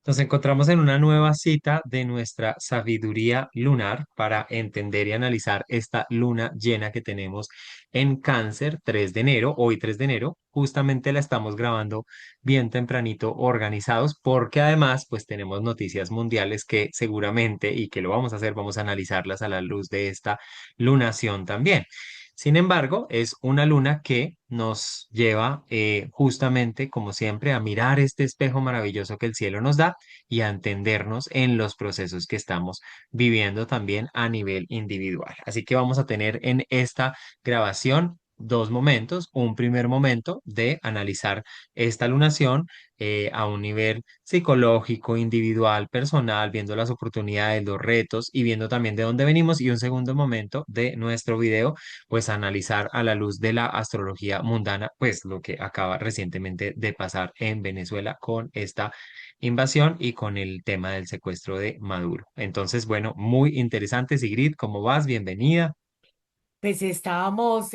Nos encontramos en una nueva cita de nuestra sabiduría lunar para entender y analizar esta luna llena que tenemos en Cáncer 3 de enero, hoy 3 de enero. Justamente la estamos grabando bien tempranito, organizados, porque además pues tenemos noticias mundiales que seguramente y que lo vamos a hacer, vamos a analizarlas a la luz de esta lunación también. Sin embargo, es una luna que nos lleva justamente, como siempre, a mirar este espejo maravilloso que el cielo nos da y a entendernos en los procesos que estamos viviendo también a nivel individual. Así que vamos a tener en esta grabación dos momentos. Un primer momento de analizar esta lunación a un nivel psicológico, individual, personal, viendo las oportunidades, los retos y viendo también de dónde venimos. Y un segundo momento de nuestro video, pues analizar a la luz de la astrología mundana, pues lo que acaba recientemente de pasar en Venezuela con esta invasión y con el tema del secuestro de Maduro. Entonces, bueno, muy interesante, Sigrid, ¿cómo vas? Bienvenida. Pues estábamos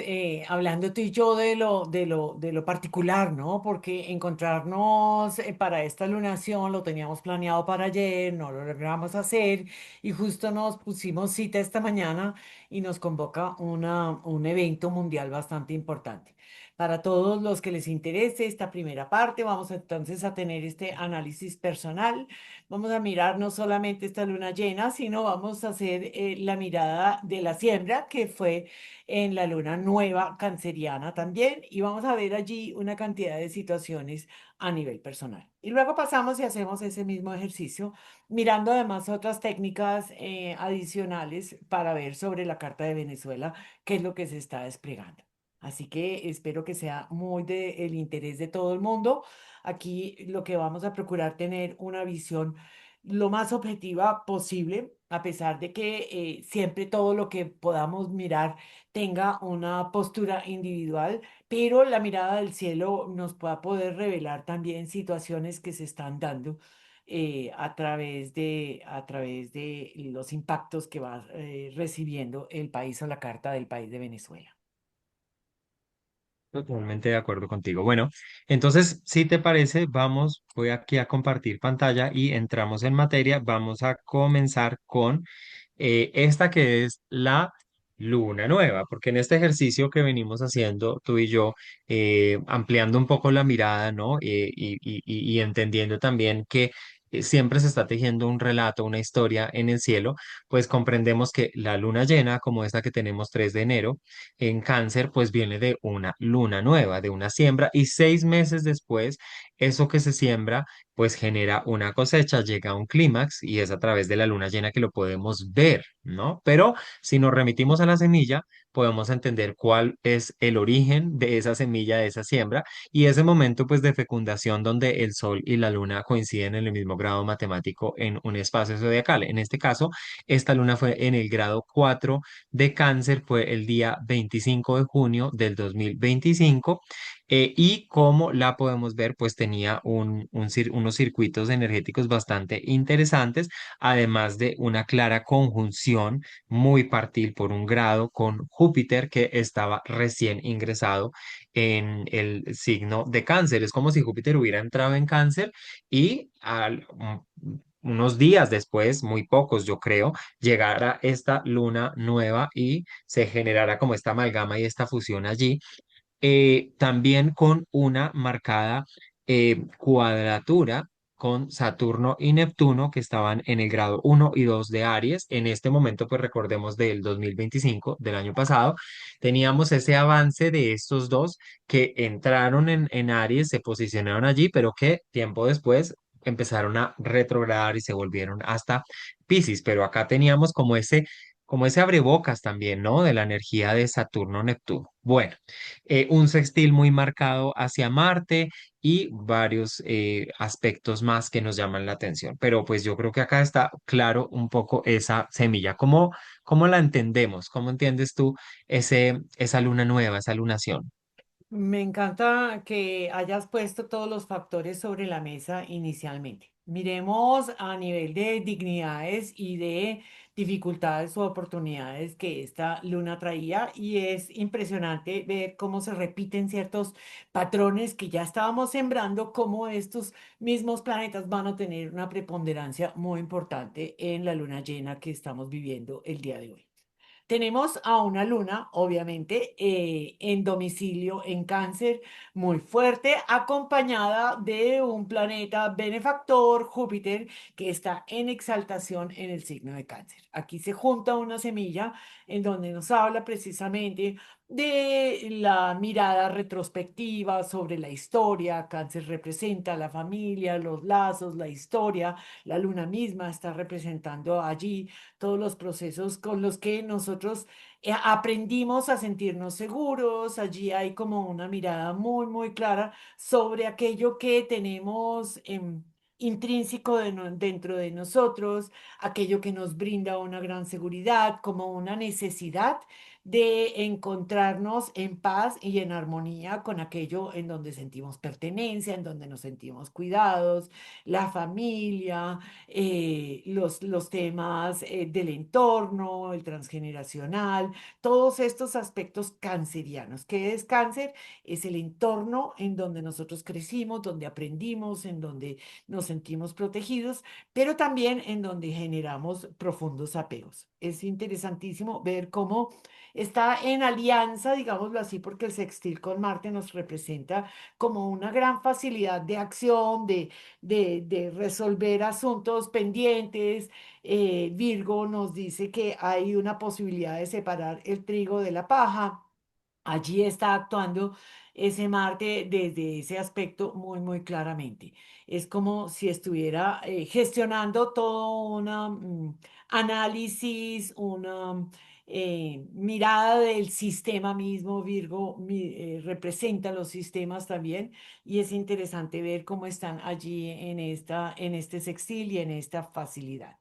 hablando tú y yo de lo particular, ¿no? Porque encontrarnos para esta lunación lo teníamos planeado para ayer, no lo logramos hacer y justo nos pusimos cita esta mañana y nos convoca un evento mundial bastante importante. Para todos los que les interese esta primera parte, vamos entonces a tener este análisis personal. Vamos a mirar no solamente esta luna llena, sino vamos a hacer la mirada de la siembra, que fue en la luna nueva canceriana también, y vamos a ver allí una cantidad de situaciones a nivel personal. Y luego pasamos y hacemos ese mismo ejercicio, mirando además otras técnicas adicionales para ver sobre la carta de Venezuela qué es lo que se está desplegando. Así que espero que sea muy del interés de todo el mundo. Aquí lo que vamos a procurar tener una visión lo más objetiva posible, a pesar de que siempre todo lo que podamos mirar tenga una postura individual, pero la mirada del cielo nos pueda poder revelar también situaciones que se están dando a través de los impactos que va recibiendo el país o la carta del país de Venezuela. Totalmente de acuerdo contigo. Bueno, entonces, si te parece, vamos, voy aquí a compartir pantalla y entramos en materia. Vamos a comenzar con esta que es la luna nueva, porque en este ejercicio que venimos haciendo tú y yo, ampliando un poco la mirada, ¿no? Y entendiendo también que siempre se está tejiendo un relato, una historia en el cielo, pues comprendemos que la luna llena, como esta que tenemos 3 de enero, en Cáncer, pues viene de una luna nueva, de una siembra, y 6 meses después, eso que se siembra pues genera una cosecha, llega a un clímax y es a través de la luna llena que lo podemos ver, ¿no? Pero si nos remitimos a la semilla, podemos entender cuál es el origen de esa semilla, de esa siembra y ese momento pues de fecundación donde el sol y la luna coinciden en el mismo grado matemático en un espacio zodiacal. En este caso, esta luna fue en el grado 4 de Cáncer, fue el día 25 de junio del 2025 y como la podemos ver, pues tenía unos circuitos energéticos bastante interesantes, además de una clara conjunción muy partil por un grado con Júpiter que estaba recién ingresado en el signo de Cáncer. Es como si Júpiter hubiera entrado en Cáncer y unos días después, muy pocos yo creo, llegara esta luna nueva y se generara como esta amalgama y esta fusión allí también con una marcada cuadratura con Saturno y Neptuno que estaban en el grado 1 y 2 de Aries. En este momento, pues recordemos del 2025, del año pasado, teníamos ese avance de estos dos que entraron en Aries, se posicionaron allí, pero que tiempo después empezaron a retrogradar y se volvieron hasta Piscis. Pero acá teníamos como ese abrebocas también, ¿no? De la energía de Saturno-Neptuno. Bueno un sextil muy marcado hacia Marte y varios aspectos más que nos llaman la atención. Pero pues yo creo que acá está claro un poco esa semilla. ¿Cómo la entendemos? ¿Cómo entiendes tú esa luna nueva, esa lunación? Me encanta que hayas puesto todos los factores sobre la mesa inicialmente. Miremos a nivel de dignidades y de dificultades o oportunidades que esta luna traía y es impresionante ver cómo se repiten ciertos patrones que ya estábamos sembrando, cómo estos mismos planetas van a tener una preponderancia muy importante en la luna llena que estamos viviendo el día de hoy. Tenemos a una luna, obviamente, en domicilio en Cáncer, muy fuerte, acompañada de un planeta benefactor, Júpiter, que está en exaltación en el signo de Cáncer. Aquí se junta una semilla en donde nos habla precisamente de la mirada retrospectiva sobre la historia. Cáncer representa la familia, los lazos, la historia. La luna misma está representando allí todos los procesos con los que nosotros aprendimos a sentirnos seguros. Allí hay como una mirada muy, muy clara sobre aquello que tenemos intrínseco dentro de nosotros, aquello que nos brinda una gran seguridad, como una necesidad de encontrarnos en paz y en armonía con aquello en donde sentimos pertenencia, en donde nos sentimos cuidados, la familia, los temas del entorno, el transgeneracional, todos estos aspectos cancerianos. ¿Qué es cáncer? Es el entorno en donde nosotros crecimos, donde aprendimos, en donde nos sentimos protegidos, pero también en donde generamos profundos apegos. Es interesantísimo ver cómo está en alianza, digámoslo así, porque el sextil con Marte nos representa como una gran facilidad de acción, de resolver asuntos pendientes. Virgo nos dice que hay una posibilidad de separar el trigo de la paja. Allí está actuando ese Marte desde ese aspecto muy, muy claramente. Es como si estuviera gestionando todo un análisis, una mirada del sistema mismo. Virgo representa los sistemas también y es interesante ver cómo están allí en este sextil y en esta facilidad,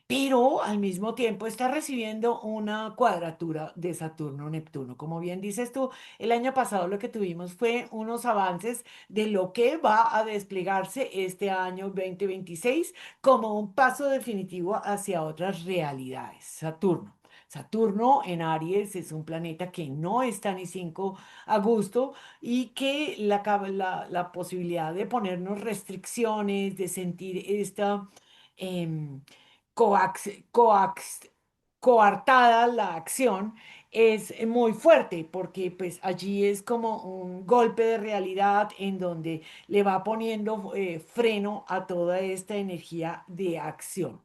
pero al mismo tiempo está recibiendo una cuadratura de Saturno-Neptuno. Como bien dices tú, el año pasado lo que tuvimos fue unos avances de lo que va a desplegarse este año 2026 como un paso definitivo hacia otras realidades. Saturno. Saturno en Aries es un planeta que no está ni 5 a gusto y que la posibilidad de ponernos restricciones, de sentir esta em, coax- coartada la acción es muy fuerte porque pues allí es como un golpe de realidad en donde le va poniendo freno a toda esta energía de acción.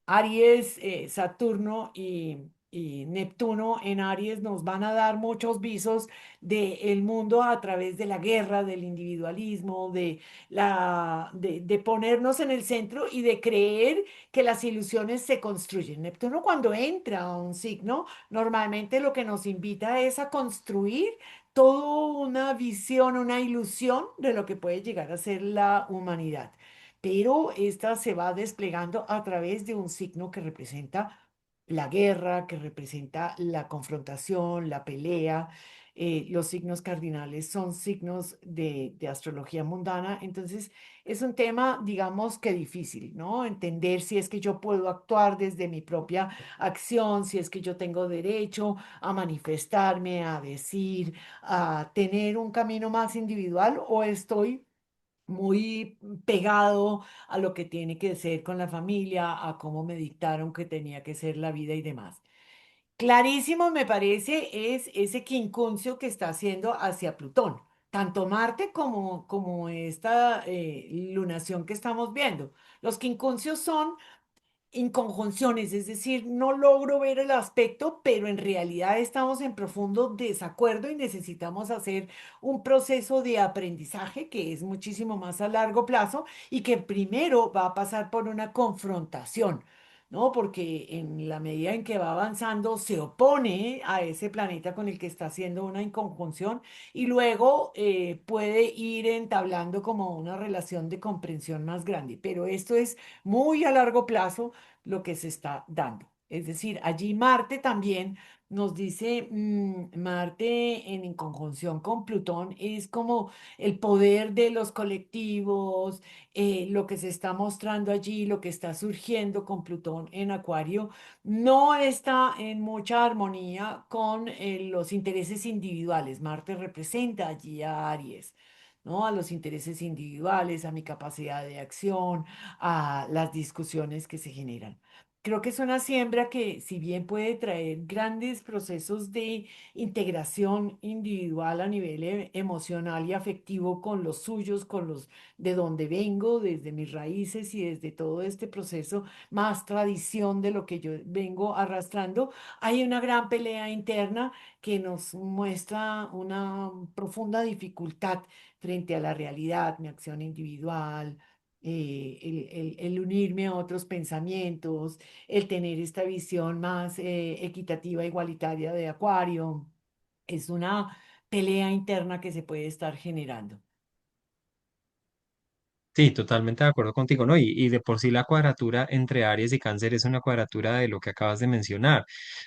Aries, Saturno y Neptuno en Aries nos van a dar muchos visos del mundo a través de la guerra, del individualismo, de ponernos en el centro y de creer que las ilusiones se construyen. Neptuno cuando entra a un signo, normalmente lo que nos invita es a construir toda una visión, una ilusión de lo que puede llegar a ser la humanidad, pero esta se va desplegando a través de un signo que representa la guerra, que representa la confrontación, la pelea. Los signos cardinales son signos de astrología mundana, entonces es un tema, digamos que difícil, ¿no? Entender si es que yo puedo actuar desde mi propia acción, si es que yo tengo derecho a manifestarme, a decir, a tener un camino más individual o estoy muy pegado a lo que tiene que ser con la familia, a cómo me dictaron que tenía que ser la vida y demás. Clarísimo me parece es ese quincuncio que está haciendo hacia Plutón, tanto Marte como esta lunación que estamos viendo. Los quincuncios son inconjunciones, es decir, no logro ver el aspecto, pero en realidad estamos en profundo desacuerdo y necesitamos hacer un proceso de aprendizaje que es muchísimo más a largo plazo y que primero va a pasar por una confrontación, ¿no? Porque en la medida en que va avanzando se opone a ese planeta con el que está haciendo una inconjunción y luego puede ir entablando como una relación de comprensión más grande, pero esto es muy a largo plazo lo que se está dando. Es decir, allí Marte también nos dice, Marte en conjunción con Plutón es como el poder de los colectivos, lo que se está mostrando allí, lo que está surgiendo con Plutón en Acuario, no está en mucha armonía con los intereses individuales. Marte representa allí a Aries. ¿No? A los intereses individuales, a mi capacidad de acción, a las discusiones que se generan. Creo que es una siembra que, si bien puede traer grandes procesos de integración individual a nivel emocional y afectivo con los suyos, con los de donde vengo, desde mis raíces y desde todo este proceso, más tradición de lo que yo vengo arrastrando, hay una gran pelea interna que nos muestra una profunda dificultad frente a la realidad, mi acción individual, el unirme a otros pensamientos, el tener esta visión más equitativa, igualitaria de Acuario. Es una pelea interna que se puede estar generando. Sí, totalmente de acuerdo contigo, ¿no? Y de por sí la cuadratura entre Aries y Cáncer es una cuadratura de lo que acabas de mencionar.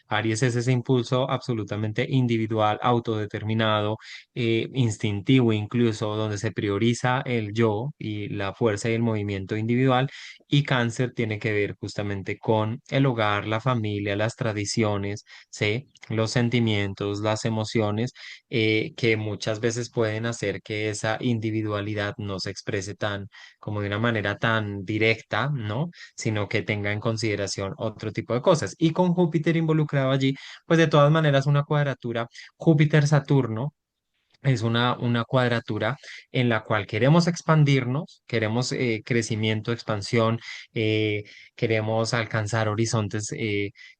Aries es ese impulso absolutamente individual, autodeterminado, instintivo incluso, donde se prioriza el yo y la fuerza y el movimiento individual. Y Cáncer tiene que ver justamente con el hogar, la familia, las tradiciones, ¿sí? Los sentimientos, las emociones, que muchas veces pueden hacer que esa individualidad no se exprese tan como de una manera tan directa, ¿no? Sino que tenga en consideración otro tipo de cosas. Y con Júpiter involucrado allí, pues de todas maneras una cuadratura Júpiter-Saturno es una cuadratura en la cual queremos expandirnos, queremos crecimiento, expansión, eh, queremos alcanzar horizontes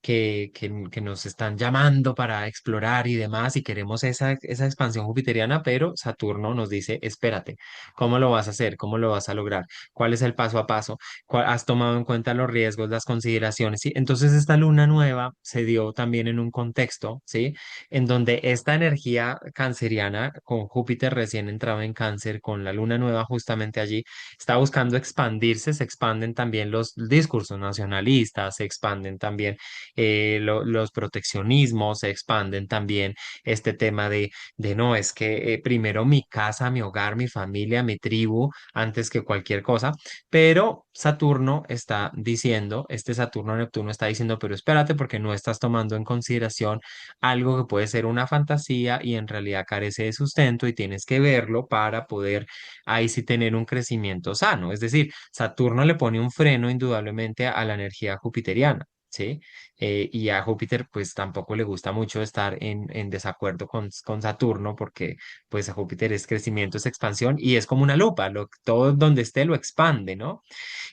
que nos están llamando para explorar y demás, y queremos esa expansión jupiteriana, pero Saturno nos dice, espérate, ¿cómo lo vas a hacer? ¿Cómo lo vas a lograr? ¿Cuál es el paso a paso? ¿Has tomado en cuenta los riesgos, las consideraciones? ¿Sí? Entonces esta luna nueva se dio también en un contexto, ¿sí? En donde esta energía canceriana, con Júpiter recién entrado en cáncer, con la luna nueva justamente allí, está buscando expandirse, se expanden también los discursos nacionalistas, se expanden también los proteccionismos, se expanden también este tema de no, es que primero mi casa, mi hogar, mi familia, mi tribu, antes que cualquier cosa, pero Saturno está diciendo, este Saturno-Neptuno está diciendo, pero espérate porque no estás tomando en consideración algo que puede ser una fantasía y en realidad carece de sustento y tienes que verlo para poder ahí sí tener un crecimiento sano. Es decir, Saturno le pone un freno indudablemente a la energía jupiteriana. ¿Sí? Y a Júpiter pues tampoco le gusta mucho estar en desacuerdo con Saturno porque pues a Júpiter es crecimiento, es expansión y es como una lupa, todo donde esté lo expande, ¿no?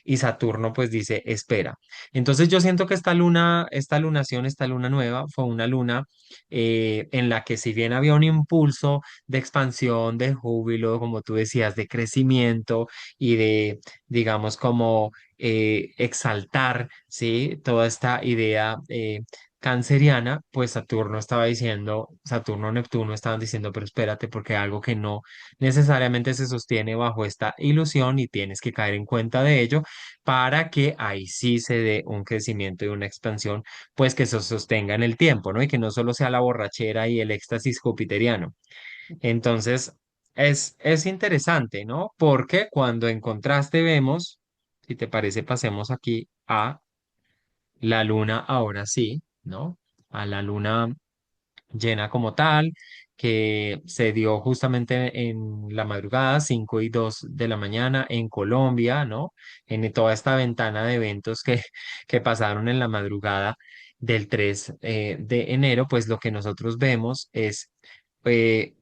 Y Saturno pues dice, espera. Entonces yo siento que esta lunación, esta luna nueva fue una luna en la que si bien había un impulso de expansión, de júbilo, como tú decías, de crecimiento y de, digamos, como exaltar, ¿sí? Toda esta idea. Canceriana, pues Saturno estaba diciendo, Saturno, Neptuno estaban diciendo, pero espérate, porque algo que no necesariamente se sostiene bajo esta ilusión y tienes que caer en cuenta de ello para que ahí sí se dé un crecimiento y una expansión, pues que se sostenga en el tiempo, ¿no? Y que no solo sea la borrachera y el éxtasis jupiteriano. Entonces, es interesante, ¿no? Porque cuando en contraste vemos, si te parece, pasemos aquí a la luna ahora sí, ¿no? A la luna llena como tal, que se dio justamente en la madrugada, 5 y 2 de la mañana en Colombia, ¿no? En toda esta ventana de eventos que pasaron en la madrugada del 3 de enero, pues lo que nosotros vemos es eh,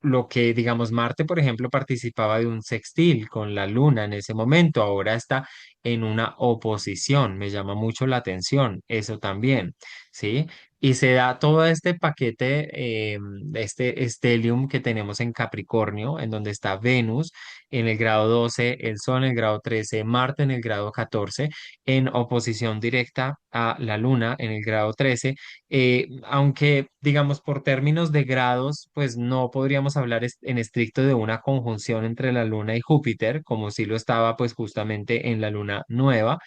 lo que, digamos, Marte, por ejemplo, participaba de un sextil con la Luna en ese momento, ahora está en una oposición, me llama mucho la atención, eso también, ¿sí? Y se da todo este paquete, este stellium que tenemos en Capricornio, en donde está Venus en el grado 12, el Sol en el grado 13, Marte en el grado 14, en oposición directa a la Luna en el grado 13, aunque digamos por términos de grados, pues no podríamos hablar en estricto de una conjunción entre la Luna y Júpiter, como si lo estaba pues justamente en la Luna nueva.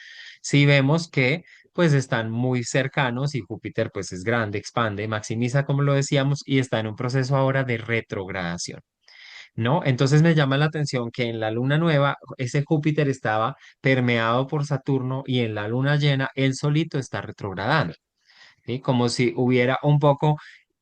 Sí vemos que pues están muy cercanos y Júpiter pues es grande, expande, maximiza como lo decíamos y está en un proceso ahora de retrogradación. ¿No? Entonces me llama la atención que en la luna nueva ese Júpiter estaba permeado por Saturno y en la luna llena él solito está retrogradando. ¿Sí? Como si hubiera un poco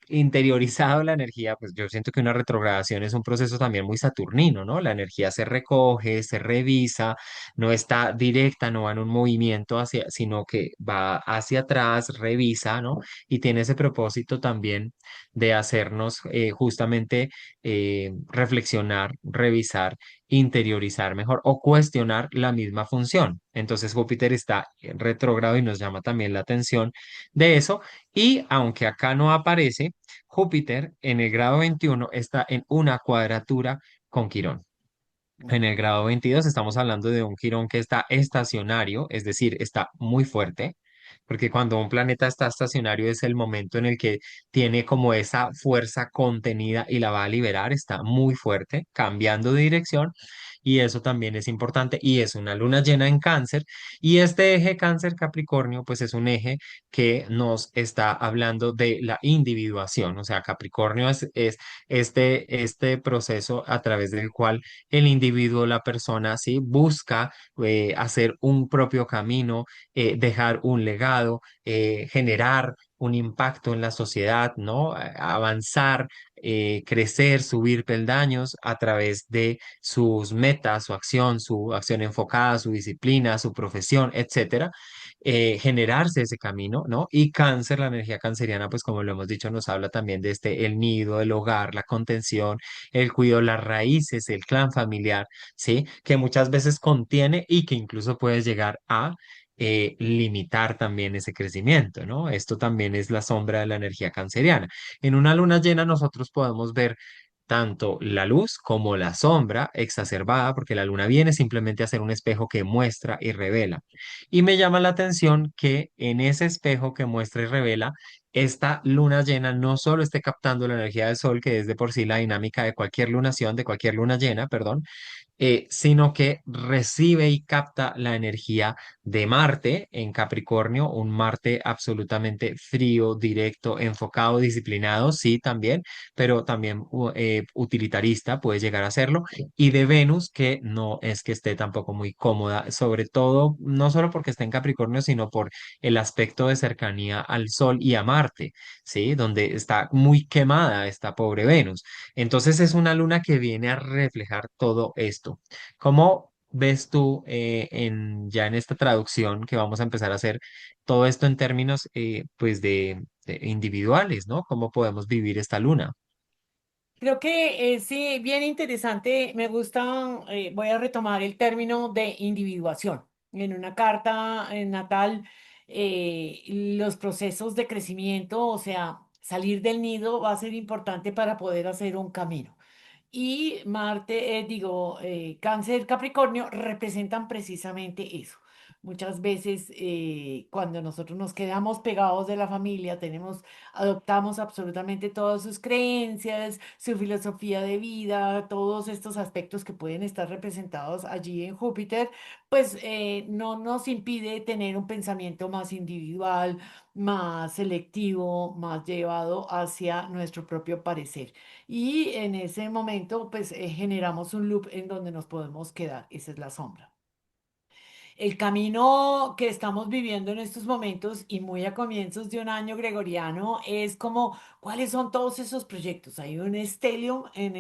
interiorizado la energía, pues yo siento que una retrogradación es un proceso también muy saturnino, ¿no? La energía se recoge, se revisa, no está directa, no va en un movimiento hacia, sino que va hacia atrás, revisa, ¿no? Y tiene ese propósito también de hacernos justamente reflexionar, revisar, interiorizar mejor o cuestionar la misma función. Entonces Júpiter está en retrógrado y nos llama también la atención de eso. Y aunque acá no aparece, Júpiter en el grado 21 está en una cuadratura con Quirón. En el grado 22 estamos hablando de un Quirón que está estacionario, es decir, está muy fuerte, porque cuando un planeta está estacionario es el momento en el que tiene como esa fuerza contenida y la va a liberar, está muy fuerte, cambiando de dirección. Y eso también es importante y es una luna llena en Cáncer. Y este eje Cáncer-Capricornio, pues es un eje que nos está hablando de la individuación. O sea, Capricornio es este proceso a través del cual el individuo, la persona, ¿sí? Busca hacer un propio camino, dejar un legado, generar un impacto en la sociedad, ¿no? Avanzar, crecer, subir peldaños a través de sus metas, su acción enfocada, su disciplina, su profesión, etcétera. Generarse ese camino, ¿no? Y cáncer, la energía canceriana, pues como lo hemos dicho, nos habla también de el nido, el hogar, la contención, el cuidado, las raíces, el clan familiar, ¿sí? Que muchas veces contiene y que incluso puede llegar a limitar también ese crecimiento, ¿no? Esto también es la sombra de la energía canceriana. En una luna llena nosotros podemos ver tanto la luz como la sombra exacerbada, porque la luna viene simplemente a ser un espejo que muestra y revela. Y me llama la atención que en ese espejo que muestra y revela, esta luna llena no solo esté captando la energía del sol, que es de por sí la dinámica de cualquier lunación, de cualquier luna llena, perdón, sino que recibe y capta la energía de Marte en Capricornio, un Marte absolutamente frío, directo, enfocado, disciplinado, sí, también, pero también utilitarista, puede llegar a serlo, y de Venus, que no es que esté tampoco muy cómoda, sobre todo, no solo porque está en Capricornio, sino por el aspecto de cercanía al Sol y a Marte, ¿sí? Donde está muy quemada esta pobre Venus. Entonces es una luna que viene a reflejar todo esto. ¿Cómo ves tú ya en esta traducción que vamos a empezar a hacer todo esto en términos pues de individuales, ¿no? ¿Cómo podemos vivir esta luna? Creo que sí, bien interesante. Me gusta, voy a retomar el término de individuación. En una carta natal, los procesos de crecimiento, o sea, salir del nido va a ser importante para poder hacer un camino. Y Marte, Cáncer, Capricornio representan precisamente eso. Muchas veces cuando nosotros nos quedamos pegados de la familia, adoptamos absolutamente todas sus creencias, su filosofía de vida, todos estos aspectos que pueden estar representados allí en Júpiter, pues no nos impide tener un pensamiento más individual, más selectivo, más llevado hacia nuestro propio parecer. Y en ese momento, pues generamos un loop en donde nos podemos quedar. Esa es la sombra. El camino que estamos viviendo en estos momentos y muy a comienzos de un año gregoriano es como, ¿cuáles son todos esos proyectos? Hay un stellium en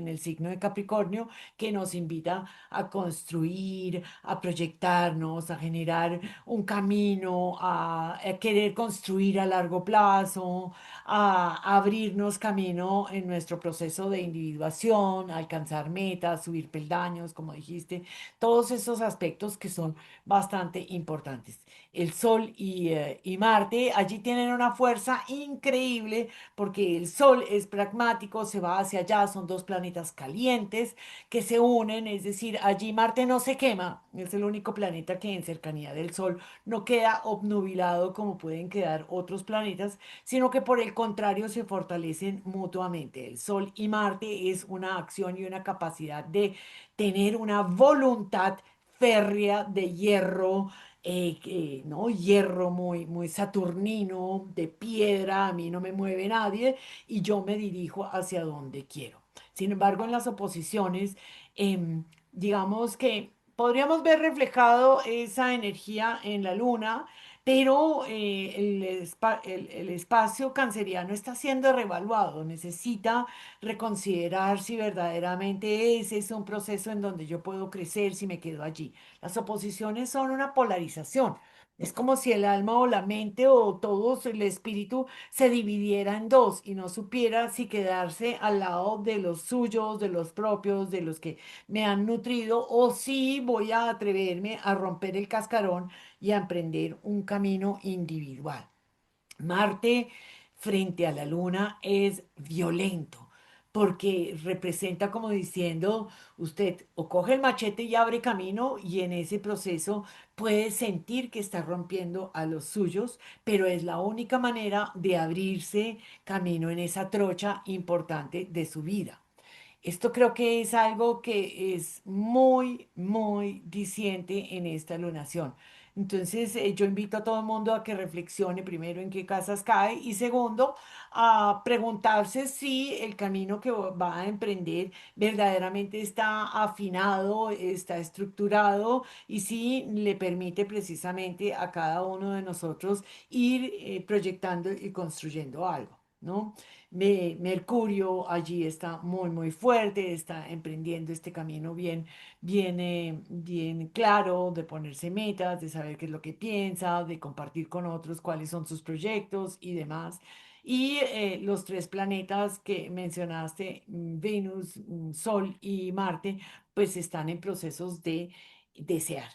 el signo de Capricornio que nos invita a construir, a proyectarnos, a generar un camino, a querer construir a largo plazo, a abrirnos camino en nuestro proceso de individuación, a alcanzar metas, subir peldaños, como dijiste, todos esos aspectos que son bastante importantes. El Sol y Marte allí tienen una fuerza increíble porque el Sol es pragmático, se va hacia allá, son dos planetas calientes que se unen, es decir, allí Marte no se quema, es el único planeta que en cercanía del Sol no queda obnubilado como pueden quedar otros planetas, sino que por el contrario se fortalecen mutuamente. El Sol y Marte es una acción y una capacidad de tener una voluntad férrea de hierro, ¿no? Hierro muy, muy saturnino, de piedra, a mí no me mueve nadie y yo me dirijo hacia donde quiero. Sin embargo, en las oposiciones, digamos que podríamos ver reflejado esa energía en la luna, pero el espacio canceriano está siendo revaluado, necesita reconsiderar si verdaderamente ese es un proceso en donde yo puedo crecer si me quedo allí. Las oposiciones son una polarización. Es como si el alma o la mente o todo el espíritu se dividiera en dos y no supiera si quedarse al lado de los suyos, de los propios, de los que me han nutrido, o si voy a atreverme a romper el cascarón y a emprender un camino individual. Marte frente a la Luna es violento porque representa como diciendo, usted o coge el machete y abre camino y en ese proceso puede sentir que está rompiendo a los suyos, pero es la única manera de abrirse camino en esa trocha importante de su vida. Esto creo que es algo que es muy, muy diciente en esta lunación. Entonces, yo invito a todo el mundo a que reflexione primero en qué casas cae y segundo, a preguntarse si el camino que va a emprender verdaderamente está afinado, está estructurado y si le permite precisamente a cada uno de nosotros ir proyectando y construyendo algo, ¿no? Mercurio allí está muy, muy fuerte, está emprendiendo este camino bien, bien, bien claro, de ponerse metas, de saber qué es lo que piensa, de compartir con otros cuáles son sus proyectos y demás. Y los tres planetas que mencionaste, Venus, Sol y Marte, pues están en procesos de desear.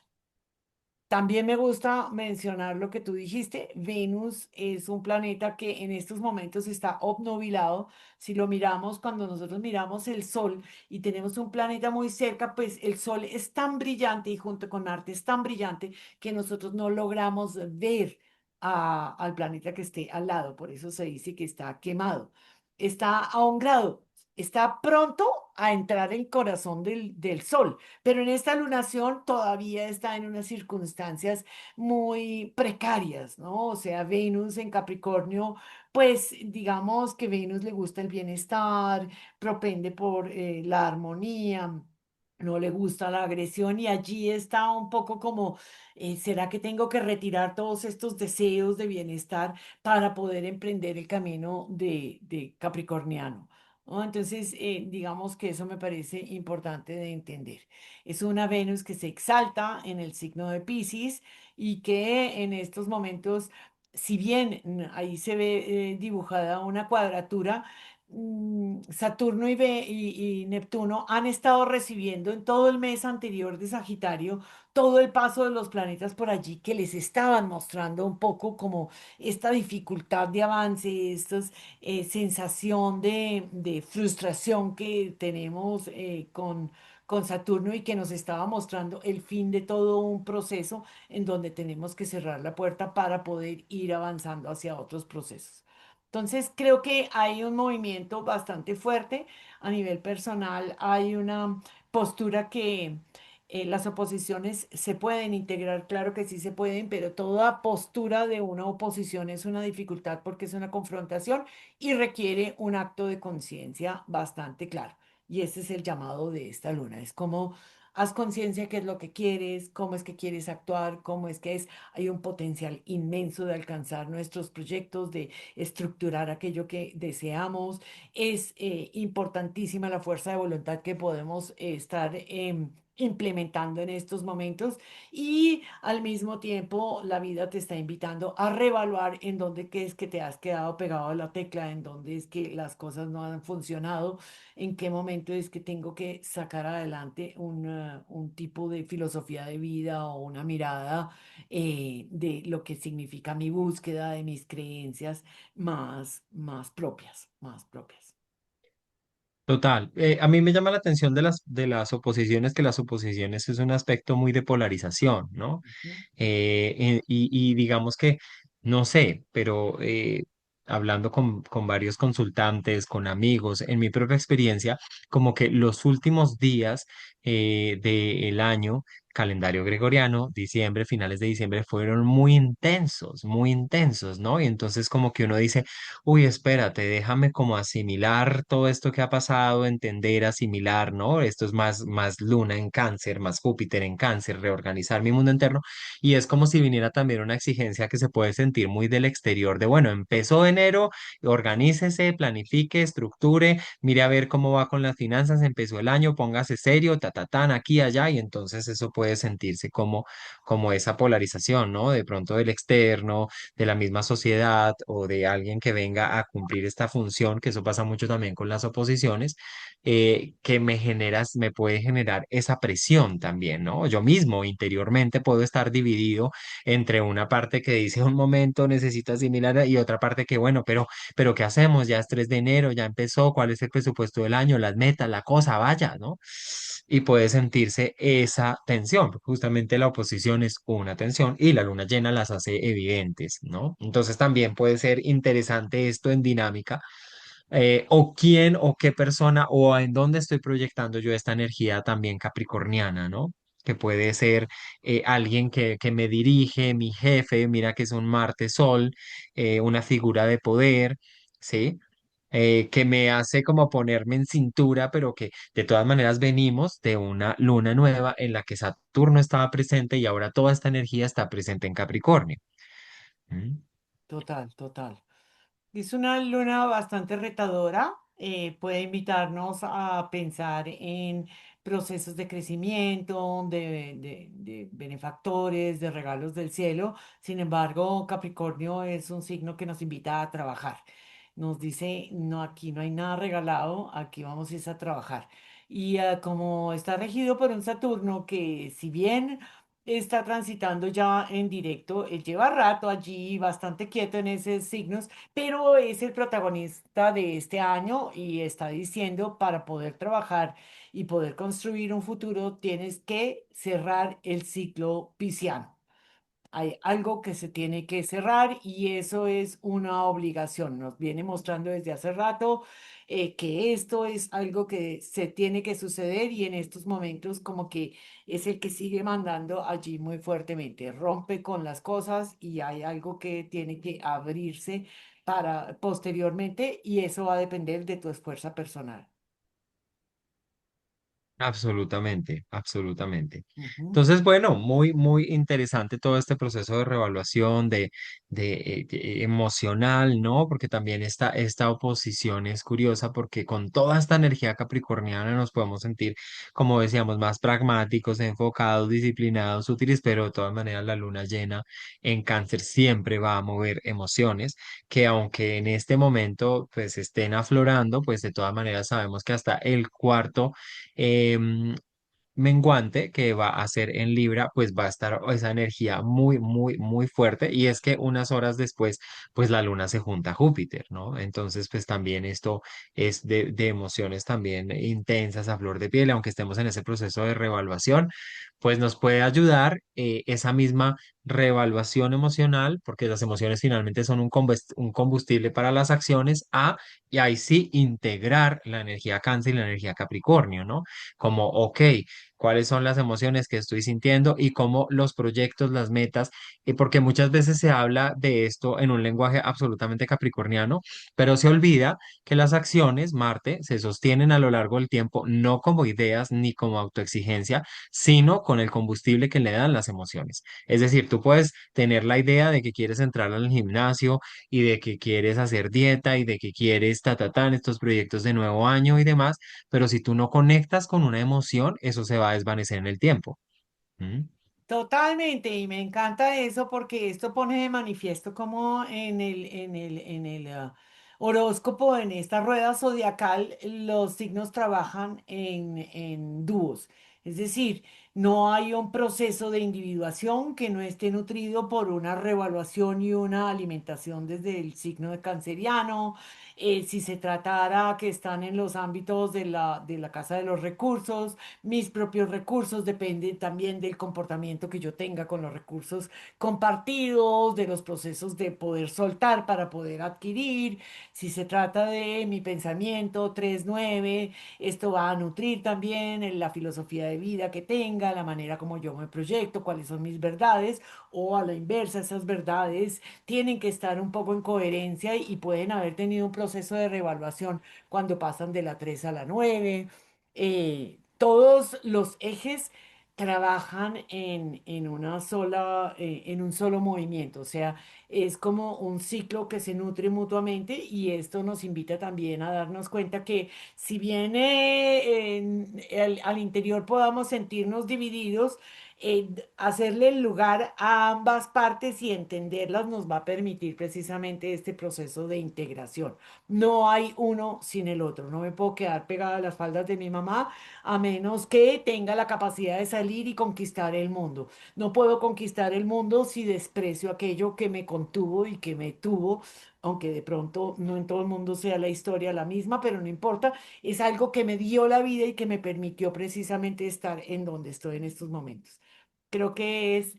También me gusta mencionar lo que tú dijiste. Venus es un planeta que en estos momentos está obnubilado. Si lo miramos, cuando nosotros miramos el Sol y tenemos un planeta muy cerca, pues el Sol es tan brillante y junto con Marte es tan brillante que nosotros no logramos ver al planeta que esté al lado. Por eso se dice que está quemado. Está a un grado. Está pronto a entrar el corazón del Sol. Pero en esta lunación todavía está en unas circunstancias muy precarias, ¿no? O sea, Venus en Capricornio, pues digamos que Venus le gusta el bienestar, propende por la armonía. No le gusta la agresión y allí está un poco como, ¿será que tengo que retirar todos estos deseos de bienestar para poder emprender el camino de Capricorniano? ¿No? Entonces, digamos que eso me parece importante de entender. Es una Venus que se exalta en el signo de Piscis y que en estos momentos, si bien ahí se ve dibujada una cuadratura, Saturno y Neptuno han estado recibiendo en todo el mes anterior de Sagitario todo el paso de los planetas por allí que les estaban mostrando un poco como esta dificultad de avance, estos sensación de frustración que tenemos con Saturno y que nos estaba mostrando el fin de todo un proceso en donde tenemos que cerrar la puerta para poder ir avanzando hacia otros procesos. Entonces, creo que hay un movimiento bastante fuerte a nivel personal, hay una postura que las oposiciones se pueden integrar, claro que sí se pueden, pero toda postura de una oposición es una dificultad porque es una confrontación y requiere un acto de conciencia bastante claro. Y ese es el llamado de esta luna. Es como haz conciencia qué es lo que quieres, cómo es que quieres actuar, cómo es que es. Hay un potencial inmenso de alcanzar nuestros proyectos, de estructurar aquello que deseamos. Es importantísima la fuerza de voluntad que podemos estar implementando en estos momentos y al mismo tiempo la vida te está invitando a reevaluar en dónde que es que te has quedado pegado a la tecla, en dónde es que las cosas no han funcionado, en qué momento es que tengo que sacar adelante un tipo de filosofía de vida o una mirada de lo que significa mi búsqueda de mis creencias más propias, más propias. Total. A mí me llama la atención de las oposiciones, que las oposiciones es un aspecto muy de polarización, ¿no? Ujú, Y digamos que, no sé, pero hablando con varios consultantes, con amigos, en mi propia experiencia, como que los últimos días del año, calendario gregoriano, diciembre, finales de diciembre, fueron muy intensos, ¿no? Y entonces como que uno dice, uy, espérate, déjame como asimilar todo esto que ha pasado, entender, asimilar, ¿no? Esto es más Luna en Cáncer, más Júpiter en Cáncer, reorganizar mi mundo interno. Y es como si viniera también una exigencia que se puede sentir muy del exterior, de, bueno, empezó enero, organícese, planifique, estructure, mire a ver cómo va con las finanzas, empezó el año, póngase serio, tan, aquí, allá, y entonces eso puede sentirse como esa polarización, ¿no? De pronto del externo, de la misma sociedad o de alguien que venga a cumplir esta función, que eso pasa mucho también con las oposiciones, que me puede generar esa presión también, ¿no? Yo mismo interiormente puedo estar dividido entre una parte que dice un momento necesito asimilar y otra parte que, bueno, pero ¿qué hacemos? Ya es 3 de enero, ya empezó, ¿cuál es el presupuesto del año? Las metas, la cosa, vaya, ¿no? Y puede sentirse esa tensión, porque justamente la oposición es una tensión y la luna llena las hace evidentes, ¿no? Entonces también puede ser interesante esto en dinámica, o quién o qué persona o en dónde estoy proyectando yo esta energía también capricorniana, ¿no? Que puede ser alguien que me dirige, mi jefe, mira que es un Marte-Sol, una figura de poder, ¿sí? Que me hace como ponerme en cintura, pero que de todas maneras venimos de una luna nueva en la que Saturno estaba presente y ahora toda esta energía está presente en Capricornio. ¿Mm? Total, total. Es una luna bastante retadora, puede invitarnos a pensar en procesos de crecimiento, de benefactores, de regalos del cielo. Sin embargo, Capricornio es un signo que nos invita a trabajar. Nos dice, no, aquí no hay nada regalado, aquí vamos es a trabajar. Y como está regido por un Saturno que si bien está transitando ya en directo, él lleva rato allí bastante quieto en esos signos, pero es el protagonista de este año y está diciendo, para poder trabajar y poder construir un futuro, tienes que cerrar el ciclo pisciano. Hay algo que se tiene que cerrar y eso es una obligación. Nos viene mostrando desde hace rato que esto es algo que se tiene que suceder y en estos momentos como que es el que sigue mandando allí muy fuertemente. Rompe con las cosas y hay algo que tiene que abrirse para posteriormente y eso va a depender de tu esfuerzo personal. Absolutamente, absolutamente. Ujú. Entonces, bueno, muy interesante todo este proceso de revaluación, de emocional, ¿no? Porque también esta oposición es curiosa porque con toda esta energía capricorniana nos podemos sentir, como decíamos, más pragmáticos, enfocados, disciplinados, útiles, pero de todas maneras la luna llena en cáncer siempre va a mover emociones que aunque en este momento pues estén aflorando, pues de todas maneras sabemos que hasta el cuarto em, menguante que va a ser en Libra, pues va a estar esa energía muy fuerte. Y es que unas horas después, pues la luna se junta a Júpiter, ¿no? Entonces, pues también esto es de emociones también intensas a flor de piel, aunque estemos en ese proceso de reevaluación, pues nos puede ayudar esa misma reevaluación emocional, porque las emociones finalmente son un combustible para las acciones, y ahí sí integrar la energía Cáncer y la energía Capricornio, ¿no? Como, ok, cuáles son las emociones que estoy sintiendo y cómo los proyectos, las metas, y porque muchas veces se habla de esto en un lenguaje absolutamente capricorniano, pero se olvida que las acciones, Marte, se sostienen a lo largo del tiempo no como ideas ni como autoexigencia, sino con el combustible que le dan las emociones. Es decir, tú puedes tener la idea de que quieres entrar al gimnasio y de que quieres hacer dieta y de que quieres en estos proyectos de nuevo año y demás, pero si tú no conectas con una emoción, eso se va a desvanecer en el tiempo. ¿Mm? Totalmente, y me encanta eso porque esto pone de manifiesto como en el horóscopo, en esta rueda zodiacal, los signos trabajan en dúos. Es decir, No hay un proceso de individuación que no esté nutrido por una reevaluación y una alimentación desde el signo de canceriano. Si se tratara que están en los ámbitos de la casa de los recursos, mis propios recursos dependen también del comportamiento que yo tenga con los recursos compartidos, de los procesos de poder soltar para poder adquirir. Si se trata de mi pensamiento 3-9, esto va a nutrir también en la filosofía de vida que tenga, la manera como yo me proyecto, cuáles son mis verdades, o a la inversa, esas verdades tienen que estar un poco en coherencia y pueden haber tenido un proceso de reevaluación cuando pasan de la 3 a la 9. Todos los ejes trabajan en una sola, en un solo movimiento, o sea, es como un ciclo que se nutre mutuamente y esto nos invita también a darnos cuenta que si bien al interior podamos sentirnos divididos, hacerle el lugar a ambas partes y entenderlas nos va a permitir precisamente este proceso de integración. No hay uno sin el otro. No me puedo quedar pegada a las faldas de mi mamá a menos que tenga la capacidad de salir y conquistar el mundo. No puedo conquistar el mundo si desprecio aquello que me contuvo y que me tuvo, aunque de pronto no en todo el mundo sea la historia la misma, pero no importa, es algo que me dio la vida y que me permitió precisamente estar en donde estoy en estos momentos. Creo que es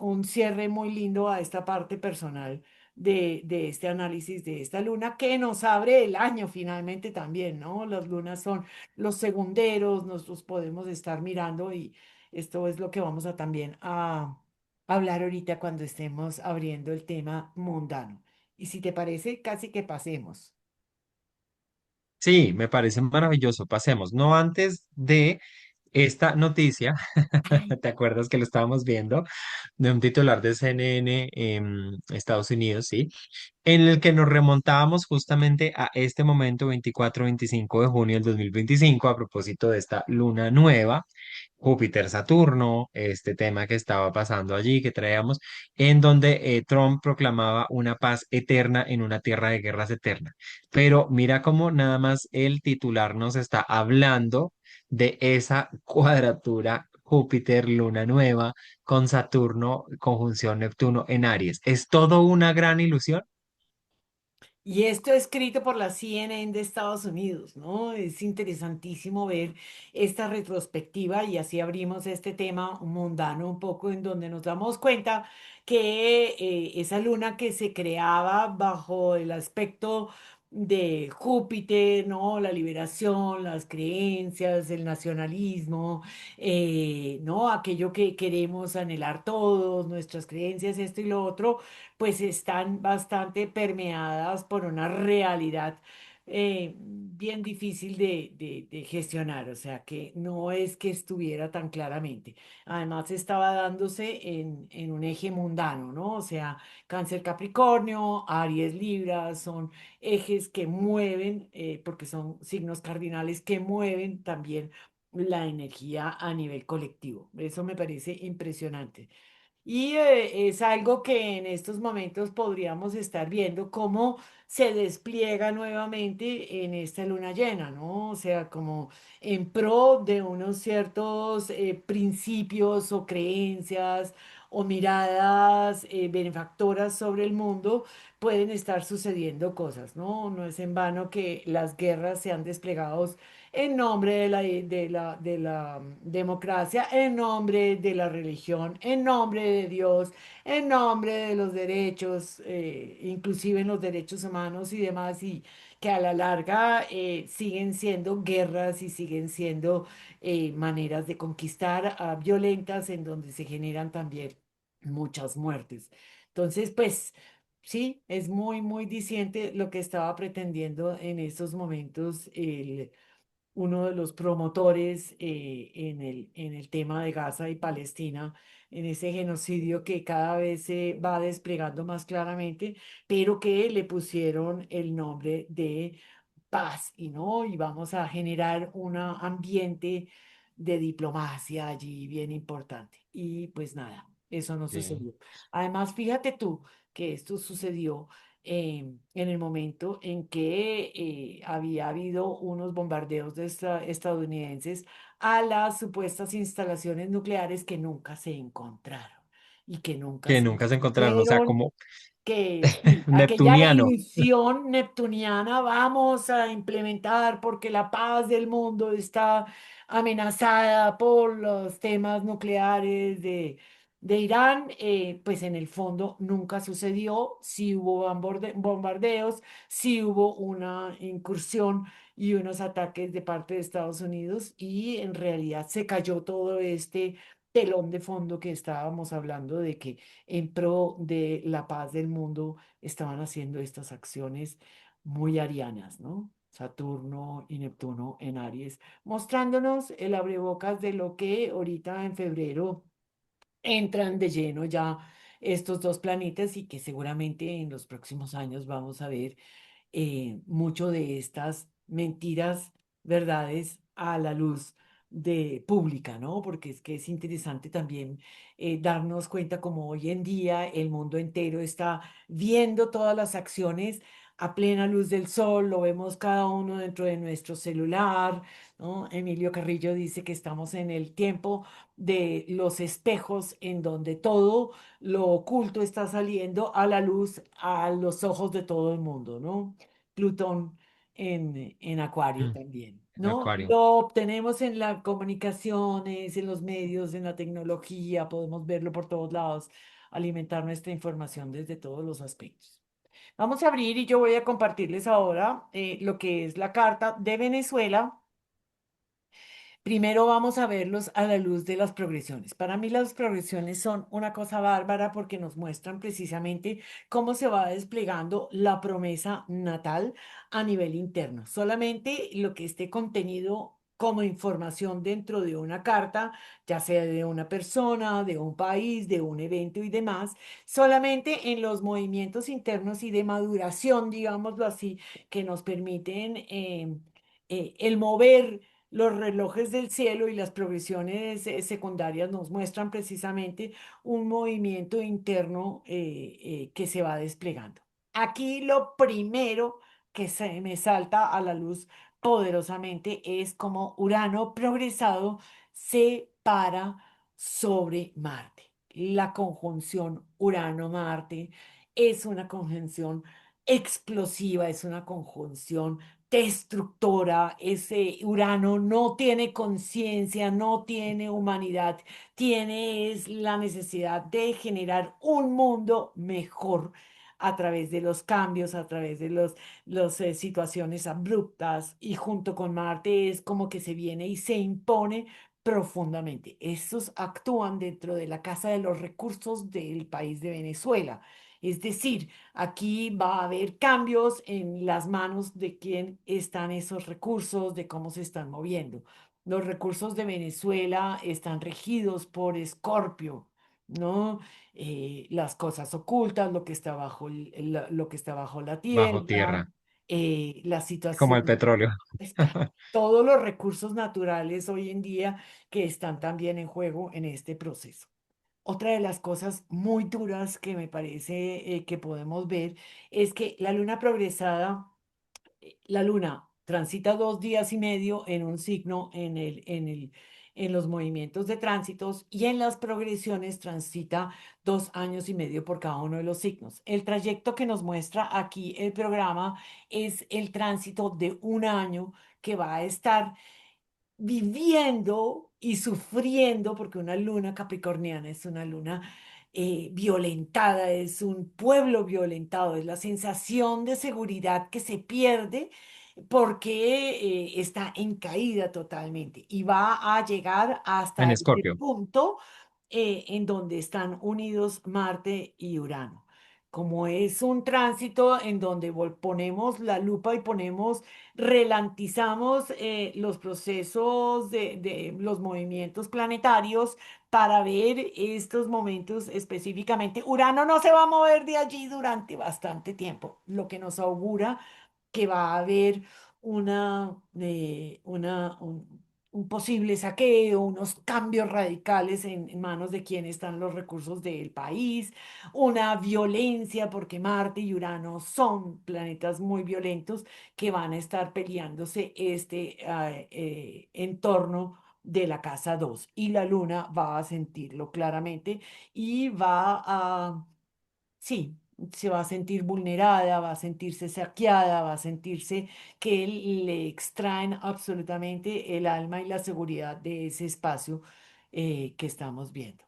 un cierre muy lindo a esta parte personal de este análisis de esta luna que nos abre el año finalmente también, ¿no? Las lunas son los segunderos, nosotros podemos estar mirando y esto es lo que vamos a también a hablar ahorita cuando estemos abriendo el tema mundano. Y si te parece, casi que pasemos. Sí, me parece maravilloso. Pasemos, no antes de esta noticia, Ay, ¿te acuerdas que lo estábamos viendo? De un titular de CNN en Estados Unidos, sí, en el que nos remontábamos justamente a este momento, 24-25 de junio del 2025 a propósito de esta luna nueva, Júpiter-Saturno, este tema que estaba pasando allí, que traíamos, en donde Trump proclamaba una paz eterna en una tierra de guerras eterna. Pero mira cómo nada más el titular nos está hablando de esa cuadratura Júpiter-Luna nueva con Saturno, conjunción Neptuno en Aries. ¿Es todo una gran ilusión? y esto escrito por la CNN de Estados Unidos, ¿no? Es interesantísimo ver esta retrospectiva y así abrimos este tema mundano un poco en donde nos damos cuenta que esa luna que se creaba bajo el aspecto de Júpiter, ¿no? La liberación, las creencias, el nacionalismo, ¿no? Aquello que queremos anhelar todos, nuestras creencias, esto y lo otro pues están bastante permeadas por una realidad bien difícil de gestionar, o sea que no es que estuviera tan claramente. Además estaba dándose en un eje mundano, ¿no? O sea, Cáncer Capricornio, Aries Libra, son ejes que mueven, porque son signos cardinales que mueven también la energía a nivel colectivo. Eso me parece impresionante. Y es algo que en estos momentos podríamos estar viendo cómo se despliega nuevamente en esta luna llena, ¿no? O sea, como en pro de unos ciertos principios o creencias o miradas benefactoras sobre el mundo, pueden estar sucediendo cosas, ¿no? No es en vano que las guerras se han desplegado en nombre de la democracia, en nombre de la religión, en nombre de Dios, en nombre de los derechos, inclusive en los derechos humanos y demás, y que a la larga siguen siendo guerras y siguen siendo maneras de conquistar violentas en donde se generan también muchas muertes. Entonces, pues... Sí, es muy, muy diciente lo que estaba pretendiendo en estos momentos uno de los promotores en el tema de Gaza y Palestina, en ese genocidio que cada vez se va desplegando más claramente, pero que le pusieron el nombre de paz y no, y vamos a generar un ambiente de diplomacia allí bien importante. Y pues nada, eso no Sí. sucedió. Además, fíjate tú que esto sucedió. en el momento en que había habido unos bombardeos estadounidenses a las supuestas instalaciones nucleares que nunca se encontraron y que nunca que se nunca se encontraron, o sea, descubrieron, como que sí, aquella era neptuniano. ilusión neptuniana, vamos a implementar porque la paz del mundo está amenazada por los temas nucleares de Irán, pues en el fondo nunca sucedió, sí hubo bombardeos, sí hubo una incursión y unos ataques de parte de Estados Unidos y en realidad se cayó todo este telón de fondo que estábamos hablando de que en pro de la paz del mundo estaban haciendo estas acciones muy arianas, ¿no? Saturno y Neptuno en Aries, mostrándonos el abrebocas de lo que ahorita en febrero entran de lleno ya estos dos planetas y que seguramente en los próximos años vamos a ver mucho de estas mentiras, verdades a la luz de pública, ¿no? Porque es que es interesante también darnos cuenta como hoy en día el mundo entero está viendo todas las acciones a plena luz del sol, lo vemos cada uno dentro de nuestro celular, ¿no? Emilio Carrillo dice que estamos en el tiempo de los espejos en donde todo lo oculto está saliendo a la luz a los ojos de todo el mundo, ¿no? Plutón en Acuario Mm, también, en ¿no? Acuario. Lo obtenemos en las comunicaciones, en los medios, en la tecnología, podemos verlo por todos lados, alimentar nuestra información desde todos los aspectos. Vamos a abrir y yo voy a compartirles ahora lo que es la carta de Venezuela. Primero vamos a verlos a la luz de las progresiones. Para mí las progresiones son una cosa bárbara porque nos muestran precisamente cómo se va desplegando la promesa natal a nivel interno. Solamente lo que esté contenido como información dentro de una carta, ya sea de una persona, de un país, de un evento y demás, solamente en los movimientos internos y de maduración, digámoslo así, que nos permiten el mover los relojes del cielo y las progresiones secundarias nos muestran precisamente un movimiento interno que se va desplegando. Aquí lo primero que se me salta a la luz poderosamente es como Urano progresado se para sobre Marte. La conjunción Urano-Marte es una conjunción explosiva, es una conjunción destructora. Ese Urano no tiene conciencia, no tiene humanidad, tiene es la necesidad de generar un mundo mejor a través de los cambios, a través de las situaciones abruptas y junto con Marte es como que se viene y se impone profundamente. Estos actúan dentro de la Casa de los Recursos del país de Venezuela. Es decir, aquí va a haber cambios en las manos de quién están esos recursos, de cómo se están moviendo. Los recursos de Venezuela están regidos por Escorpio, ¿no? Las cosas ocultas, lo que está bajo, lo que está bajo la Bajo tierra, tierra, la como el situación, petróleo. todos los recursos naturales hoy en día que están también en juego en este proceso. Otra de las cosas muy duras que me parece que podemos ver es que la luna progresada, la luna transita 2 días y medio en un signo en los movimientos de tránsitos y en las progresiones transita 2 años y medio por cada uno de los signos. El trayecto que nos muestra aquí el programa es el tránsito de un año que va a estar viviendo y sufriendo, porque una luna capricorniana es una luna violentada, es un pueblo violentado, es la sensación de seguridad que se pierde porque está en caída totalmente y va a llegar hasta En ese Escorpio. punto en donde están unidos Marte y Urano. Como es un tránsito en donde ponemos la lupa y relantizamos los procesos de los movimientos planetarios para ver estos momentos específicamente. Urano no se va a mover de allí durante bastante tiempo, lo que nos augura que va a haber una, un posible saqueo, unos cambios radicales en manos de quienes están los recursos del país, una violencia, porque Marte y Urano son planetas muy violentos que van a estar peleándose entorno de la casa 2 y la Luna va a sentirlo claramente y va a, sí, se va a sentir vulnerada, va a sentirse saqueada, va a sentirse que le extraen absolutamente el alma y la seguridad de ese espacio que estamos viendo.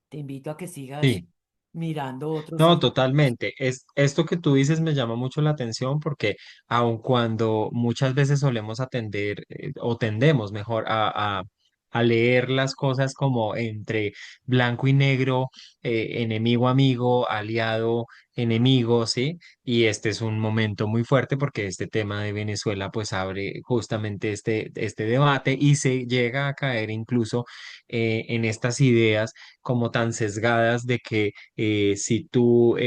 Te invito a que sigas Sí. mirando otros No, ejemplos. totalmente. Esto que tú dices me llama mucho la atención porque aun cuando muchas veces solemos atender o tendemos mejor a leer las cosas como entre blanco y negro, enemigo, amigo, aliado, enemigo, ¿sí? Y este es un momento muy fuerte porque este tema de Venezuela pues abre justamente este debate y se llega a caer incluso en estas ideas como tan sesgadas de que si tú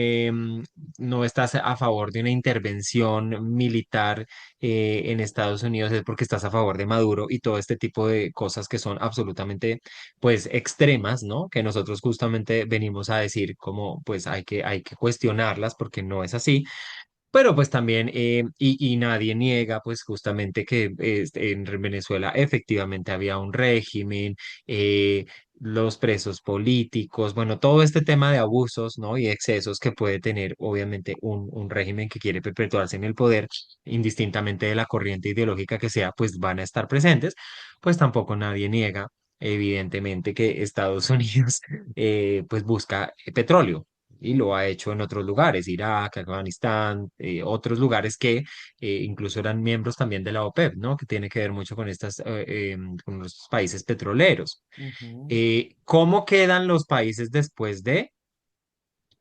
no estás a favor de una intervención militar en Estados Unidos es porque estás a favor de Maduro y todo este tipo de cosas que son absolutamente pues extremas, ¿no? Que nosotros justamente venimos a decir como pues hay que cuestionarlas porque no es así. Pero pues también, y nadie niega pues justamente que en Venezuela efectivamente había un régimen, los presos políticos, bueno, todo este tema de abusos, ¿no? Y excesos que puede tener obviamente un régimen que quiere perpetuarse en el poder, indistintamente de la corriente ideológica que sea, pues van a estar presentes, pues tampoco nadie niega. Evidentemente que Estados Unidos pues busca petróleo, y lo ha hecho en otros lugares, Irak, Afganistán, otros lugares que incluso eran miembros también de la OPEP, ¿no? Que tiene que ver mucho con con los países petroleros. Ujú, ¿Cómo quedan los países después de?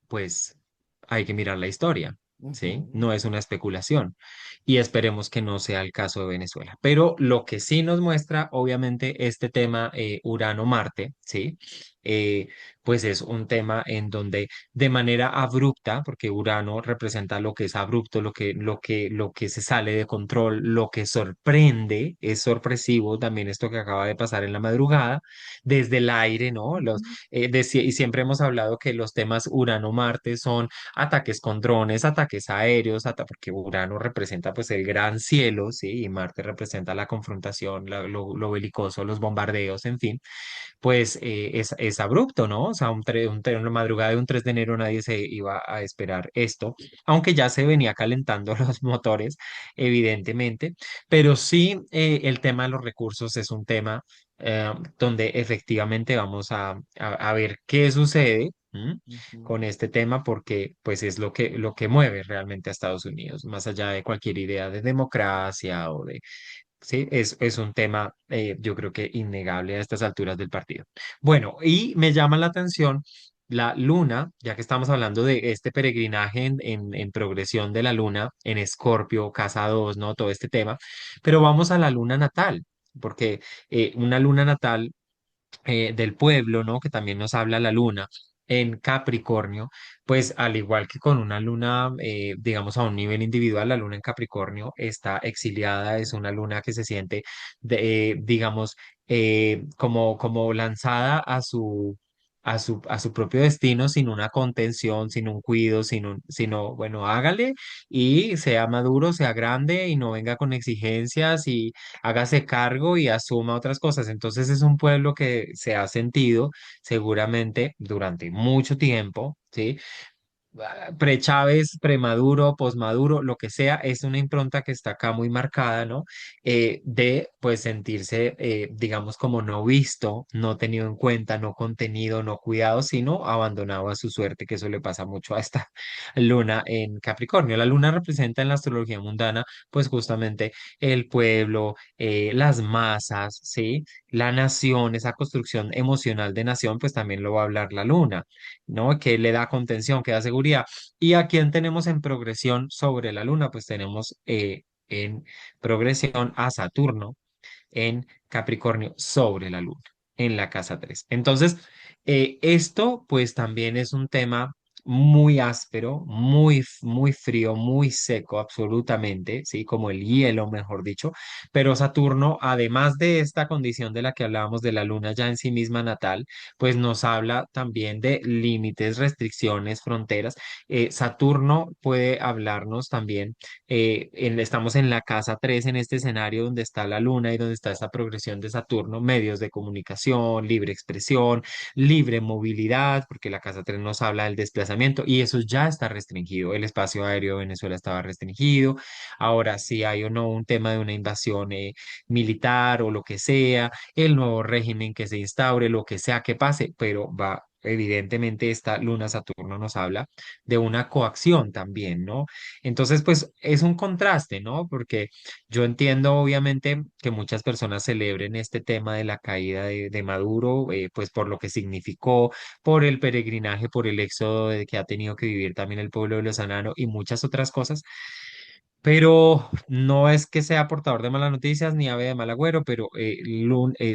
Pues hay que mirar la historia, ¿sí? ujú, No es una especulación y esperemos que no sea el caso de Venezuela. Pero lo que sí nos muestra, obviamente, este tema Urano-Marte, ¿sí? Eh, pues es un tema en donde de manera abrupta, porque Urano representa lo que es abrupto, lo que se sale de control, lo que sorprende, es sorpresivo también esto que acaba de pasar en la madrugada, desde el aire, ¿no? Y siempre hemos hablado que los temas Urano-Marte son ataques con drones, ataques aéreos, porque Urano representa pues el gran cielo, ¿sí? Y Marte representa la confrontación, lo belicoso, los bombardeos, en fin, pues es abrupto, ¿no? O sea, una madrugada de un 3 de enero nadie se iba a esperar esto, aunque ya se venía calentando los motores, evidentemente, pero sí el tema de los recursos es un tema donde efectivamente vamos a ver qué sucede. ¿M? ujú. Con este tema porque pues es lo que mueve realmente a Estados Unidos, más allá de cualquier idea de democracia o de. Sí, es un tema, yo creo que innegable a estas alturas del partido. Bueno, y me llama la atención la luna, ya que estamos hablando de este peregrinaje en progresión de la luna en Escorpio, Casa 2, ¿no? Todo este tema, pero vamos a la luna natal, porque una luna natal del pueblo, ¿no? Que también nos habla la luna en Capricornio, pues al igual que con una luna, digamos, a un nivel individual, la luna en Capricornio está exiliada, es una luna que se siente, digamos, como lanzada a su propio destino, sin una contención, sin un cuido, sino, bueno, hágale y sea maduro, sea grande y no venga con exigencias y hágase cargo y asuma otras cosas. Entonces es un pueblo que se ha sentido seguramente durante mucho tiempo, ¿sí? Pre-Chávez, pre-Maduro, post-Maduro, lo que sea, es una impronta que está acá muy marcada, ¿no? De pues sentirse, digamos, como no visto, no tenido en cuenta, no contenido, no cuidado, sino abandonado a su suerte, que eso le pasa mucho a esta luna en Capricornio. La luna representa en la astrología mundana, pues justamente el pueblo, las masas, ¿sí? La nación, esa construcción emocional de nación, pues también lo va a hablar la luna, ¿no? Que le da contención, que da seguridad. ¿Y a quién tenemos en progresión sobre la luna? Pues tenemos en progresión a Saturno en Capricornio sobre la luna, en la casa 3. Entonces, esto pues también es un tema muy áspero, muy frío, muy seco, absolutamente, ¿sí? Como el hielo, mejor dicho. Pero Saturno, además de esta condición de la que hablábamos de la luna ya en sí misma natal, pues nos habla también de límites, restricciones, fronteras. Saturno puede hablarnos también, estamos en la casa 3 en este escenario donde está la luna y donde está esta progresión de Saturno, medios de comunicación, libre expresión, libre movilidad, porque la casa 3 nos habla del desplazamiento y eso ya está restringido. El espacio aéreo de Venezuela estaba restringido. Ahora, si hay o no un tema de una invasión militar o lo que sea, el nuevo régimen que se instaure, lo que sea que pase, pero va. Evidentemente, esta luna Saturno nos habla de una coacción también, ¿no? Entonces, pues es un contraste, ¿no? Porque yo entiendo, obviamente, que muchas personas celebren este tema de la caída de Maduro, pues por lo que significó, por el peregrinaje, por el éxodo que ha tenido que vivir también el pueblo de los Sanano y muchas otras cosas. Pero no es que sea portador de malas noticias ni ave de mal agüero, pero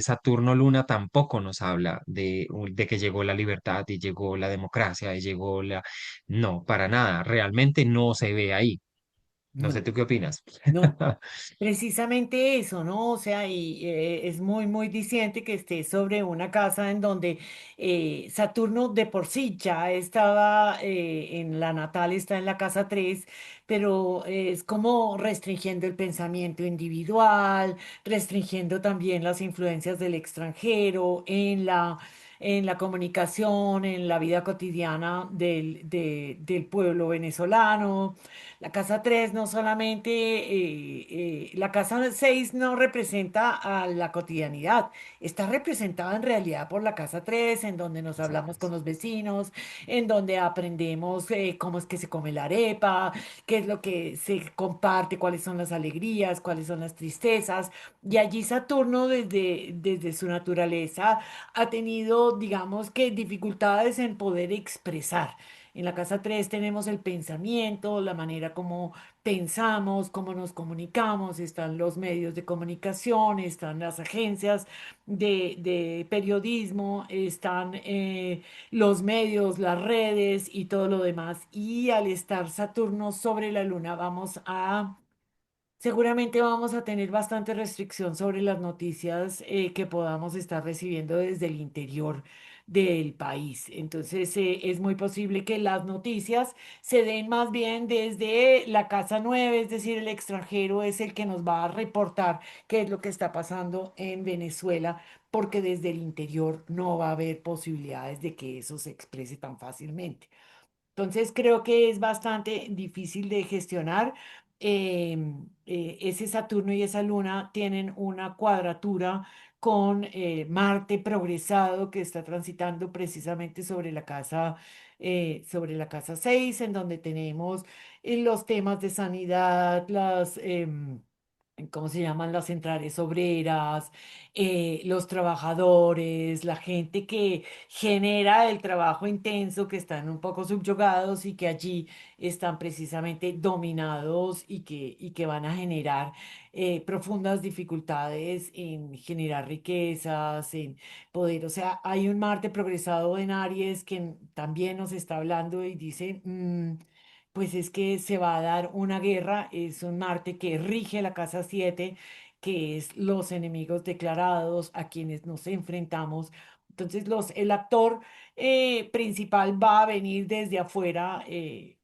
Saturno Luna tampoco nos habla de que llegó la libertad y llegó la democracia y llegó la... No, para nada, realmente no se ve ahí. No sé, No. ¿tú qué opinas? No, precisamente eso, ¿no? O sea, y es muy, muy diciente que esté sobre una casa en donde Saturno de por sí ya estaba en la natal, está en la casa 3, pero es como restringiendo el pensamiento individual, restringiendo también las influencias del extranjero en la comunicación, en la vida cotidiana del pueblo venezolano. La casa 3 no solamente, la casa 6 no representa a la cotidianidad, está representada en realidad por la casa 3 en donde nos hablamos Exacto. con los vecinos, en donde aprendemos cómo es que se come la arepa, qué es lo que se comparte, cuáles son las alegrías, cuáles son las tristezas. Y allí Saturno, desde su naturaleza, ha tenido, digamos que, dificultades en poder expresar. En la casa 3 tenemos el pensamiento, la manera como pensamos, cómo nos comunicamos, están los medios de comunicación, están las agencias de periodismo, están los medios, las redes y todo lo demás. Y al estar Saturno sobre la Luna, seguramente vamos a tener bastante restricción sobre las noticias que podamos estar recibiendo desde el interior del país. Entonces, es muy posible que las noticias se den más bien desde la Casa 9, es decir, el extranjero es el que nos va a reportar qué es lo que está pasando en Venezuela, porque desde el interior no va a haber posibilidades de que eso se exprese tan fácilmente. Entonces creo que es bastante difícil de gestionar. Ese Saturno y esa Luna tienen una cuadratura con Marte progresado que está transitando precisamente sobre la casa 6 en donde tenemos los temas de sanidad, ¿cómo se llaman? Las centrales obreras, los trabajadores, la gente que genera el trabajo intenso, que están un poco subyugados y que allí están precisamente dominados y que van a generar profundas dificultades en generar riquezas, en poder, o sea, hay un Marte progresado en Aries que también nos está hablando y dice... pues es que se va a dar una guerra, es un Marte que rige la casa 7, que es los enemigos declarados a quienes nos enfrentamos. Entonces, el actor principal va a venir desde afuera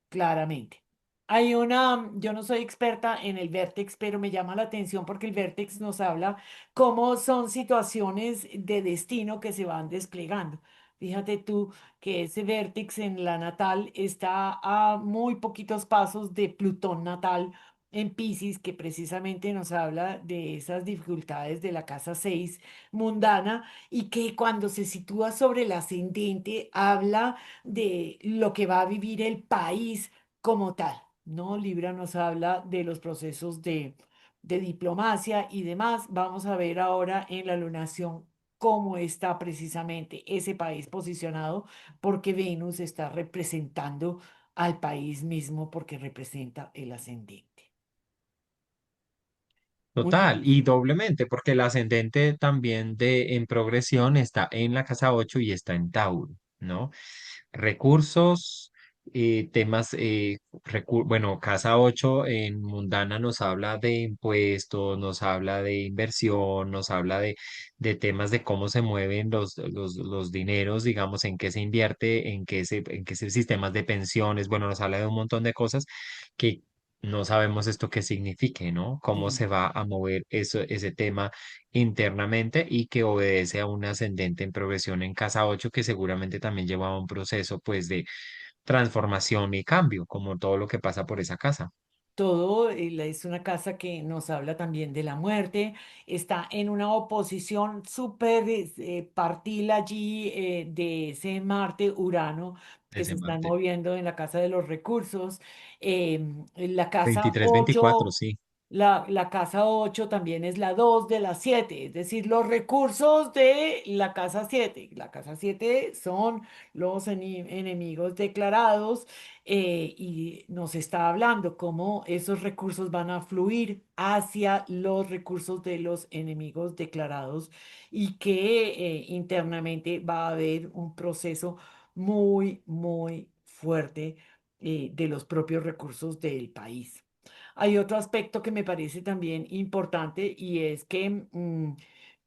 claramente. Yo no soy experta en el Vértex, pero me llama la atención porque el Vértex nos habla cómo son situaciones de destino que se van desplegando. Fíjate tú que ese vértex en la natal está a muy poquitos pasos de Plutón natal en Piscis, que precisamente nos habla de esas dificultades de la casa 6 mundana y que cuando se sitúa sobre el ascendente habla de lo que va a vivir el país como tal, ¿no? Libra nos habla de los procesos de diplomacia y demás. Vamos a ver ahora en la lunación cómo está precisamente ese país posicionado, porque Venus está representando al país mismo porque representa el ascendente. Muy Total, y interesante. doblemente, porque el ascendente también en progresión está en la casa 8 y está en Tauro, ¿no? Recursos, temas, bueno, Casa 8 en Mundana nos habla de impuestos, nos habla de inversión, nos habla de temas de cómo se mueven los dineros, digamos, en qué se invierte, en qué sistemas de pensiones, bueno, nos habla de un montón de cosas que no sabemos esto qué signifique, ¿no? Cómo Sí. se va a mover ese tema internamente y que obedece a un ascendente en progresión en Casa 8 que seguramente también lleva a un proceso, pues, de transformación y cambio, como todo lo que pasa por esa casa. Todo es una casa que nos habla también de la muerte, está en una oposición súper partil allí de ese Marte-Urano que se Ese están Marte. moviendo en la casa de los recursos. La casa 23, 24, 8, sí. la casa 8 también es la 2 de la 7, es decir, los recursos de la casa 7. La casa 7 son los enemigos declarados y nos está hablando cómo esos recursos van a fluir hacia los recursos de los enemigos declarados y que internamente va a haber un proceso muy, muy fuerte de los propios recursos del país. Hay otro aspecto que me parece también importante y es que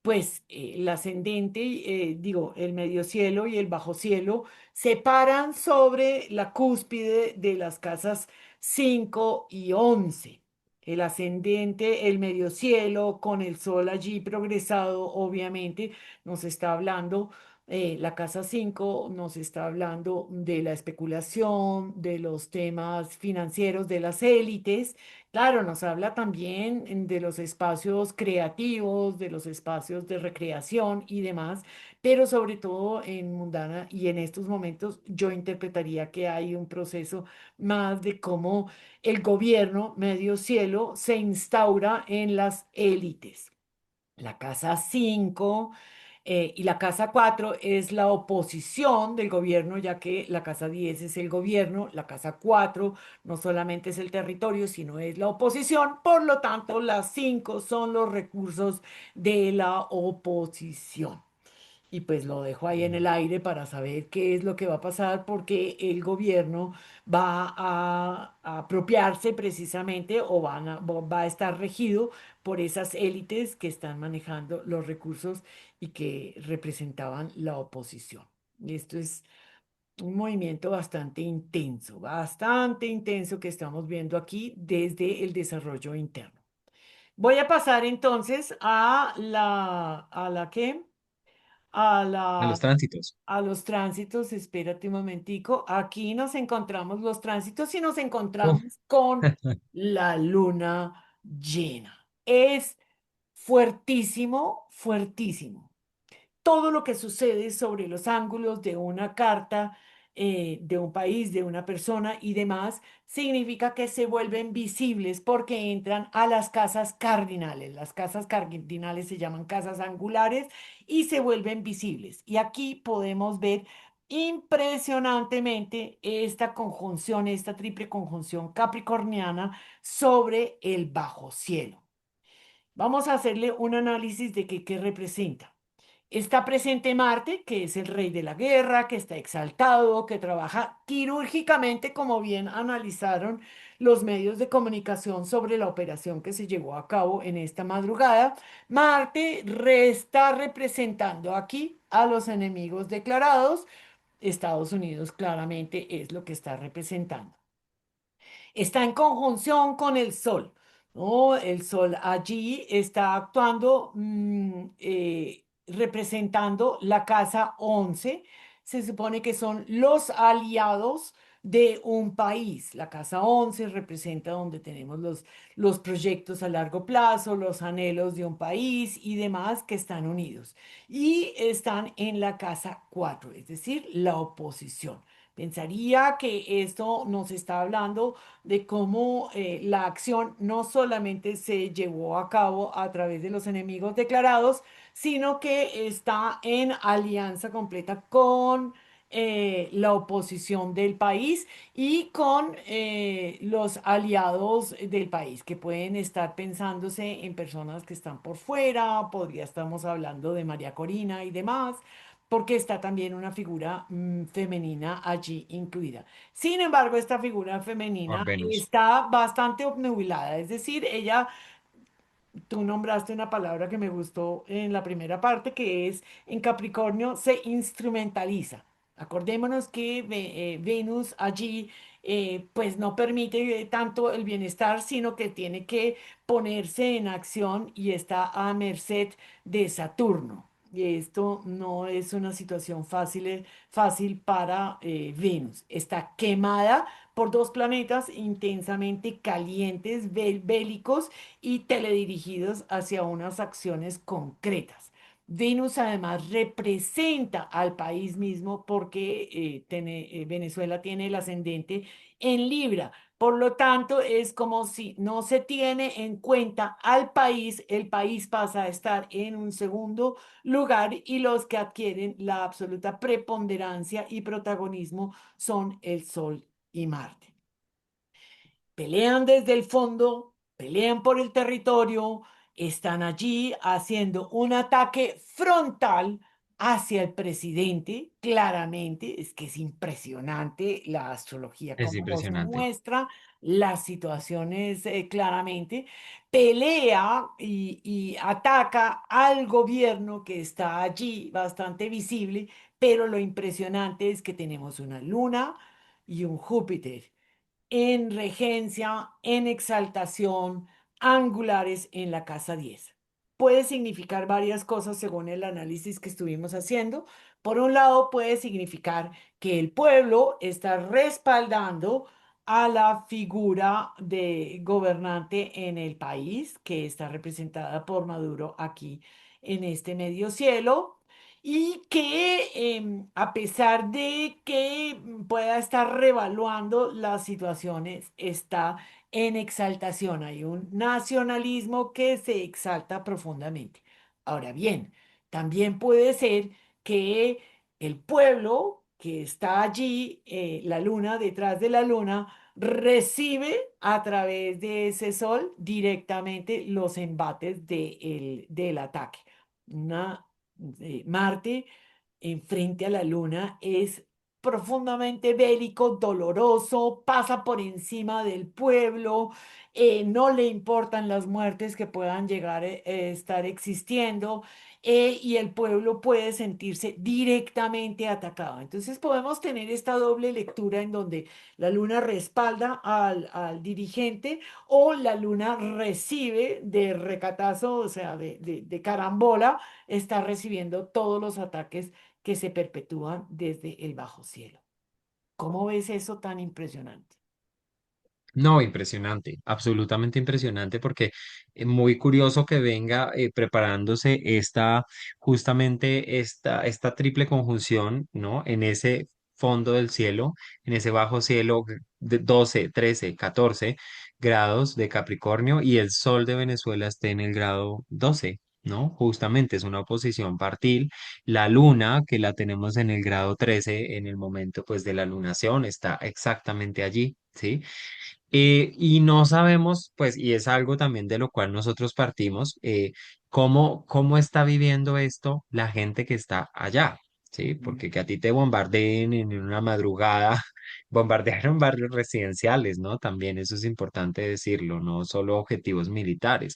pues el ascendente, digo, el medio cielo y el bajo cielo se paran sobre la cúspide de las casas 5 y 11. El ascendente, el medio cielo, con el sol allí progresado, obviamente, nos está hablando, la casa 5 nos está hablando de la especulación, de los temas financieros, de las élites. Claro, nos habla también de los espacios creativos, de los espacios de recreación y demás, pero sobre todo en Mundana y en estos momentos yo interpretaría que hay un proceso más de cómo el gobierno medio cielo se instaura en las élites. La casa 5 y la casa 4 es la oposición del gobierno, ya que la casa 10 es el gobierno, la casa 4 no solamente es el territorio, sino es la oposición. Por lo tanto, las 5 son los recursos de la oposición. Y pues lo dejo ahí en el aire para saber qué es lo que va a pasar porque el gobierno va a apropiarse precisamente o va a estar regido por esas élites que están manejando los recursos y que representaban la oposición. Y esto es un movimiento bastante intenso que estamos viendo aquí desde el desarrollo interno. Voy a pasar entonces a la que a A los la, tránsitos. a los tránsitos. Espérate un momentico. Aquí nos encontramos los tránsitos y nos Uf, encontramos con la luna llena. Es fuertísimo, fuertísimo todo lo que sucede sobre los ángulos de una carta, de un país, de una persona y demás, significa que se vuelven visibles porque entran a las casas cardinales. Las casas cardinales se llaman casas angulares y se vuelven visibles. Y aquí podemos ver impresionantemente esta conjunción, esta triple conjunción capricorniana sobre el bajo cielo. Vamos a hacerle un análisis de qué representa. Está presente Marte, que es el rey de la guerra, que está exaltado, que trabaja quirúrgicamente, como bien analizaron los medios de comunicación sobre la operación que se llevó a cabo en esta madrugada. Marte está representando aquí a los enemigos declarados. Estados Unidos claramente es lo que está representando. Está en conjunción con el Sol, ¿no? El Sol allí está actuando, representando la casa 11. Se supone que son los aliados de un país. La casa 11 representa donde tenemos los proyectos a largo plazo, los anhelos de un país y demás que están unidos. Y están en la casa 4, es decir, la oposición. Pensaría que esto nos está hablando de cómo la acción no solamente se llevó a cabo a través de los enemigos declarados, sino que está en alianza completa con la oposición del país y con los aliados del país, que pueden estar pensándose en personas que están por fuera, podría estamos hablando de María Corina y demás, porque está también una figura femenina allí incluida. Sin embargo, esta figura por femenina Venus. está bastante obnubilada, es decir, ella, tú nombraste una palabra que me gustó en la primera parte, que es en Capricornio se instrumentaliza. Acordémonos que Venus allí pues no permite tanto el bienestar, sino que tiene que ponerse en acción y está a merced de Saturno. Y esto no es una situación fácil para Venus. Está quemada por dos planetas intensamente calientes, bélicos y teledirigidos hacia unas acciones concretas. Venus además representa al país mismo porque Venezuela tiene el ascendente en Libra. Por lo tanto, es como si no se tiene en cuenta al país, el país pasa a estar en un segundo lugar y los que adquieren la absoluta preponderancia y protagonismo son el Sol y Marte. Pelean desde el fondo, pelean por el territorio, están allí haciendo un ataque frontal hacia el presidente, claramente, es que es impresionante la astrología Es como nos impresionante. muestra las situaciones claramente, pelea y ataca al gobierno que está allí bastante visible, pero lo impresionante es que tenemos una luna y un Júpiter en regencia, en exaltación, angulares en la casa 10. Puede significar varias cosas según el análisis que estuvimos haciendo. Por un lado, puede significar que el pueblo está respaldando a la figura de gobernante en el país, que está representada por Maduro aquí en este medio cielo y que a pesar de que pueda estar revaluando las situaciones, está en exaltación. Hay un nacionalismo que se exalta profundamente. Ahora bien, también puede ser que el pueblo que está allí, la luna detrás de la luna, recibe a través de ese sol directamente los embates del ataque. Una Marte en frente a la Luna es profundamente bélico, doloroso, pasa por encima del pueblo, no le importan las muertes que puedan llegar a estar existiendo, y el pueblo puede sentirse directamente atacado. Entonces podemos tener esta doble lectura en donde la luna respalda al dirigente o la luna recibe de recatazo, o sea, de carambola, está recibiendo todos los ataques que se perpetúan desde el bajo cielo. ¿Cómo ves eso tan impresionante? No, impresionante, absolutamente impresionante porque muy curioso que venga preparándose esta triple conjunción, ¿no? En ese fondo del cielo, en ese bajo cielo de 12, 13, 14 grados de Capricornio y el sol de Venezuela esté en el grado 12, ¿no? Justamente es una oposición partil. La luna, que la tenemos en el grado 13 en el momento pues de la lunación, está exactamente allí, ¿sí? Y no sabemos, pues, y es algo también de lo cual nosotros partimos, cómo está viviendo esto la gente que está allá, ¿sí? Ujú. Porque que a ti te bombardeen en una madrugada, bombardearon barrios residenciales, ¿no? También eso es importante decirlo, no solo objetivos militares.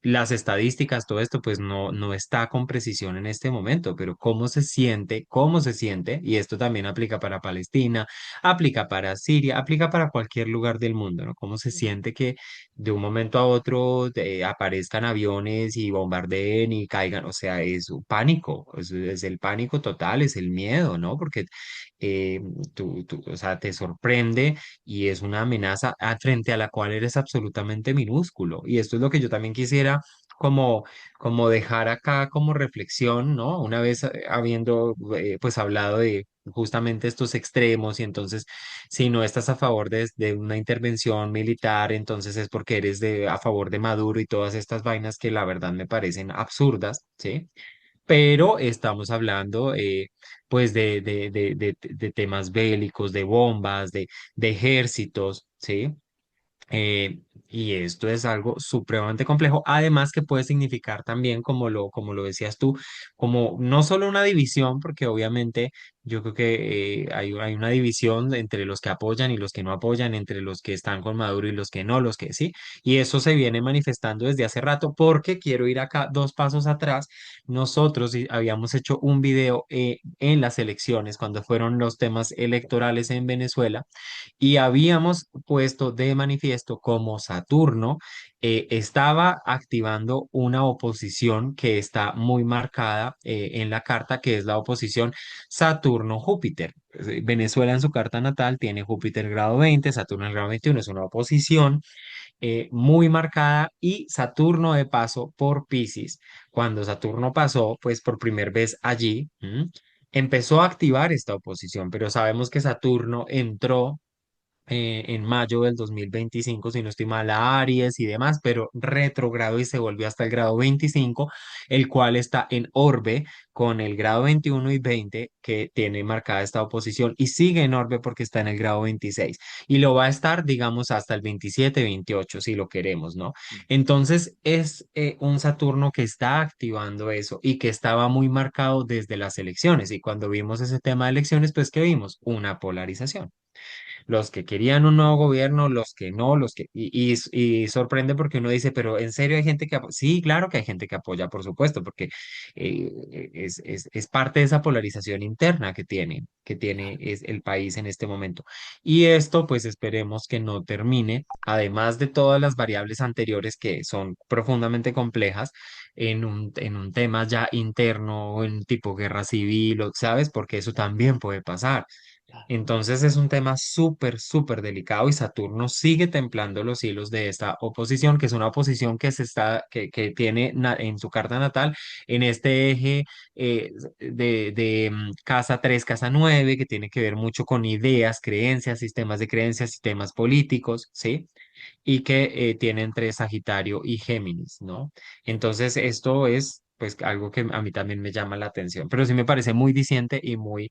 Las estadísticas, todo esto, pues no está con precisión en este momento, pero cómo se siente, y esto también aplica para Palestina, aplica para Siria, aplica para cualquier lugar del mundo, ¿no? Cómo se siente que de un momento a otro aparezcan aviones y bombardeen y caigan, o sea, es un pánico, es el pánico total, es el miedo, ¿no? Porque eh, o sea, te sorprende y es una amenaza frente a la cual eres absolutamente minúsculo. Y esto es lo que yo también quisiera como, como dejar acá como reflexión, ¿no? Una vez habiendo pues hablado de justamente estos extremos y entonces si no estás a favor de una intervención militar, entonces es porque eres a favor de Maduro y todas estas vainas que la verdad me parecen absurdas, ¿sí? Pero estamos hablando pues de temas bélicos, de bombas, de ejércitos, ¿sí? Y esto es algo supremamente complejo, además que puede significar también, como lo decías tú, como no solo una división, porque obviamente yo creo que hay una división entre los que apoyan y los que no apoyan, entre los que están con Maduro y los que no, los que sí, y eso se viene manifestando desde hace rato, porque quiero ir acá dos pasos atrás. Nosotros habíamos hecho un video en las elecciones, cuando fueron los temas electorales en Venezuela y habíamos puesto de manifiesto como Saturno estaba activando una oposición que está muy marcada en la carta, que es la oposición Saturno-Júpiter. Venezuela en su carta natal tiene Júpiter grado 20, Saturno en el grado 21, es una oposición muy marcada y Saturno de paso por Piscis. Cuando Saturno pasó, pues por primera vez allí, empezó a activar esta oposición, pero sabemos que Saturno entró en mayo del 2025 si no estoy mal, a Aries y demás, pero retrogrado y se volvió hasta el grado 25 el cual está en orbe con el grado 21 y 20 que tiene marcada esta oposición y sigue en orbe porque está en el grado 26 y lo va a estar, digamos, hasta el 27 28 si lo queremos, ¿no? Entonces es un Saturno que está activando eso y que estaba muy marcado desde las elecciones y cuando vimos ese tema de elecciones, pues ¿qué vimos? Una polarización los que querían un nuevo gobierno, los que no, y sorprende porque uno dice, pero ¿en serio hay gente que apoya? Sí, claro que hay gente que apoya, por supuesto, porque es parte de esa polarización interna que tiene es el país en este momento. Y esto, pues esperemos que no termine, además de todas las variables anteriores que son profundamente complejas, en un tema ya interno, en tipo guerra civil, ¿sabes? Porque eso también puede pasar. Entonces es un tema súper, súper delicado y Saturno sigue templando los hilos de esta oposición, que es una oposición que tiene en su carta natal en este eje de casa 3 casa 9 que tiene que ver mucho con ideas, creencias, sistemas políticos, ¿sí? Y que tiene entre Sagitario y Géminis, ¿no? Entonces esto es pues algo que a mí también me llama la atención, pero sí me parece muy diciente y muy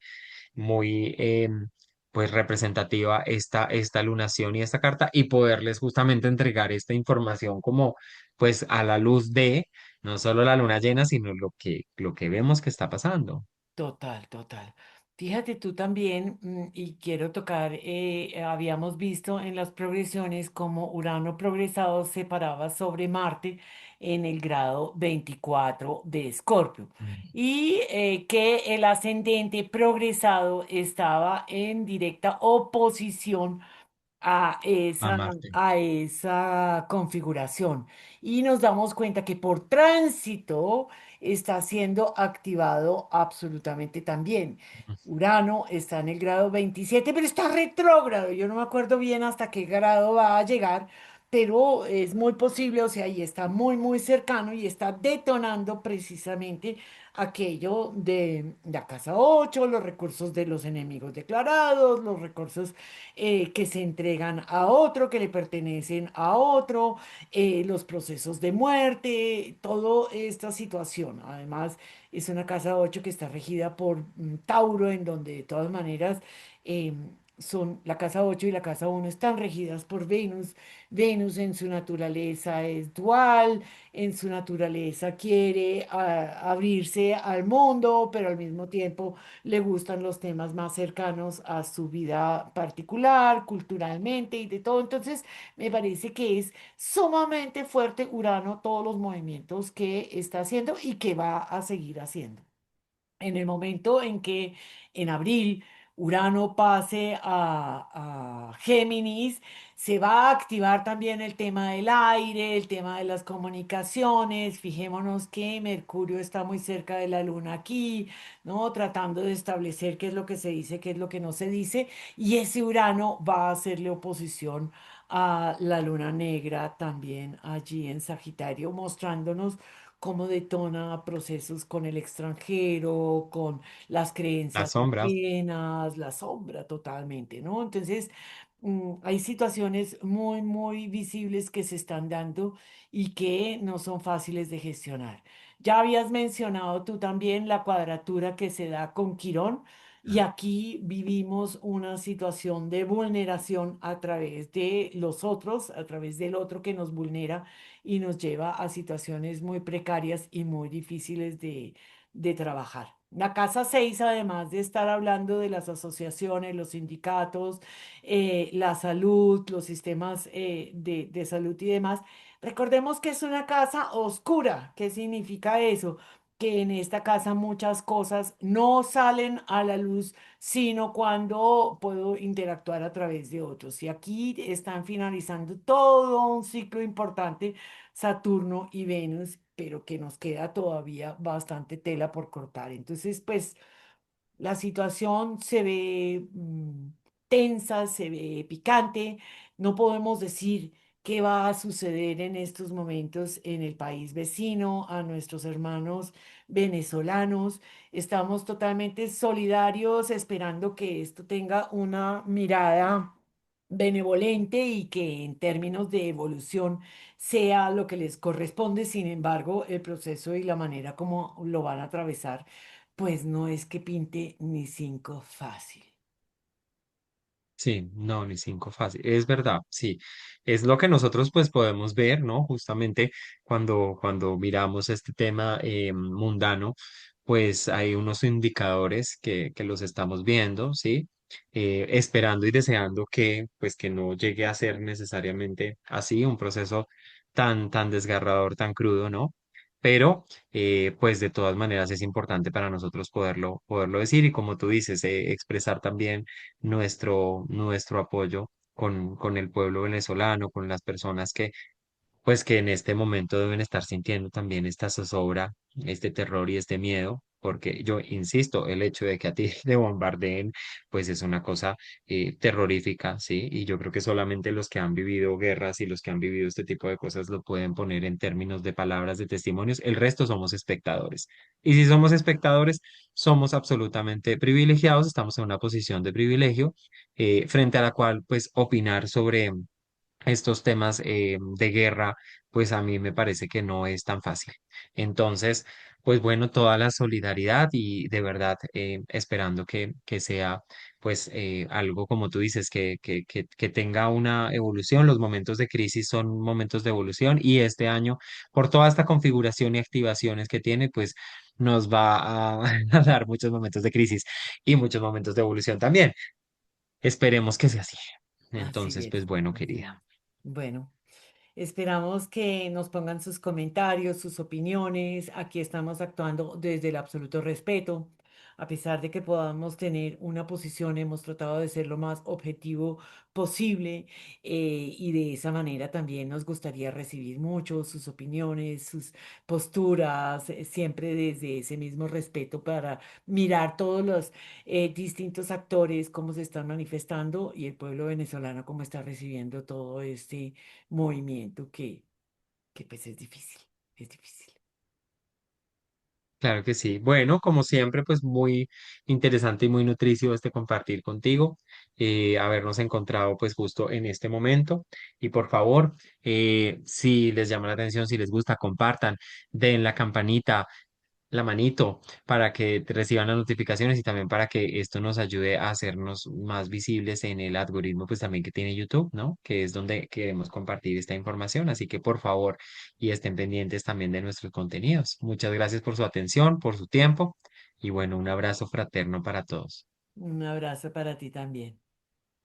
pues representativa esta lunación y esta carta y poderles justamente entregar esta información como pues a la luz de no solo la luna llena, sino lo que vemos que está pasando. Total, total. Fíjate tú también, y quiero tocar, habíamos visto en las progresiones cómo Urano progresado se paraba sobre Marte en el grado 24 de Escorpio Mm. y que el ascendente progresado estaba en directa oposición A Marte. a esa configuración. Y nos damos cuenta que por tránsito está siendo activado absolutamente también. Urano está en el grado 27 pero está retrógrado. Yo no me acuerdo bien hasta qué grado va a llegar, pero es muy posible, o sea, y está muy, muy cercano y está detonando precisamente aquello de la casa 8 los recursos de los enemigos declarados, los recursos que se entregan a otro, que le pertenecen a otro, los procesos de muerte, toda esta situación. Además, es una casa 8 que está regida por Tauro, en donde de todas maneras son la casa 8 y la casa uno están regidas por Venus. Venus en su naturaleza es dual, en su naturaleza quiere abrirse al mundo, pero al mismo tiempo le gustan los temas más cercanos a su vida particular, culturalmente y de todo. Entonces, me parece que es sumamente fuerte Urano, todos los movimientos que está haciendo y que va a seguir haciendo. En el momento en que en abril Urano pase a Géminis, se va a activar también el tema del aire, el tema de las comunicaciones. Fijémonos que Mercurio está muy cerca de la Luna aquí, ¿no? Tratando de establecer qué es lo que se dice, qué es lo que no se dice. Y ese Urano va a hacerle oposición a la Luna Negra también allí en Sagitario, mostrándonos cómo detona procesos con el extranjero, con las La creencias sombra. ajenas, la sombra totalmente, ¿no? Entonces, hay situaciones muy, muy visibles que se están dando y que no son fáciles de gestionar. Ya habías mencionado tú también la cuadratura que se da con Quirón. Y aquí vivimos una situación de vulneración a través de los otros, a través del otro que nos vulnera y nos lleva a situaciones muy precarias y muy difíciles de trabajar. La Casa 6, además de estar hablando de las asociaciones, los sindicatos, la salud, los sistemas de salud y demás, recordemos que es una casa oscura. ¿Qué significa eso? Que en esta casa muchas cosas no salen a la luz, sino cuando puedo interactuar a través de otros. Y aquí están finalizando todo un ciclo importante, Saturno y Venus, pero que nos queda todavía bastante tela por cortar. Entonces, pues la situación se ve tensa, se ve picante. No podemos decir qué va a suceder en estos momentos en el país vecino, a nuestros hermanos venezolanos. Estamos totalmente solidarios, esperando que esto tenga una mirada benevolente y que en términos de evolución sea lo que les corresponde. Sin embargo, el proceso y la manera como lo van a atravesar pues no es que pinte ni cinco fácil. Sí, no, ni cinco fácil. Es verdad, sí. Es lo que nosotros pues podemos ver, ¿no? Justamente cuando miramos este tema mundano, pues hay unos indicadores que los estamos viendo, ¿sí? Esperando y deseando que pues que no llegue a ser necesariamente así, un proceso tan desgarrador, tan crudo, ¿no? Pero pues de todas maneras es importante para nosotros poderlo decir y como tú dices, expresar también nuestro apoyo con el pueblo venezolano, con las personas pues que en este momento deben estar sintiendo también esta zozobra, este terror y este miedo, porque yo insisto, el hecho de que a ti te bombardeen, pues es una cosa terrorífica, ¿sí? Y yo creo que solamente los que han vivido guerras y los que han vivido este tipo de cosas lo pueden poner en términos de palabras, de testimonios. El resto somos espectadores. Y si somos espectadores, somos absolutamente privilegiados, estamos en una posición de privilegio frente a la cual, pues, opinar sobre estos temas de guerra, pues a mí me parece que no es tan fácil. Entonces, pues bueno, toda la solidaridad y de verdad esperando que sea pues algo como tú dices, que tenga una evolución. Los momentos de crisis son momentos de evolución y este año, por toda esta configuración y activaciones que tiene, pues nos va a, a dar muchos momentos de crisis y muchos momentos de evolución también. Esperemos que sea así. Así Entonces, es, pues bueno, así querida. es. Bueno. Esperamos que nos pongan sus comentarios, sus opiniones. Aquí estamos actuando desde el absoluto respeto. A pesar de que podamos tener una posición, hemos tratado de ser lo más objetivo posible y de esa manera también nos gustaría recibir mucho sus opiniones, sus posturas, siempre desde ese mismo respeto para mirar todos los distintos actores, cómo se están manifestando y el pueblo venezolano cómo está recibiendo todo este movimiento que pues es difícil, es difícil. Claro que sí. Bueno, como siempre, pues muy interesante y muy nutricio este compartir contigo, habernos encontrado pues justo en este momento. Y por favor, si les llama la atención, si les gusta, compartan, den la campanita, la manito para que te reciban las notificaciones y también para que esto nos ayude a hacernos más visibles en el algoritmo, pues también que tiene YouTube, ¿no? Que es donde queremos compartir esta información. Así que por favor, y estén pendientes también de nuestros contenidos. Muchas gracias por su atención, por su tiempo y bueno, un abrazo fraterno para todos. Un abrazo para ti también.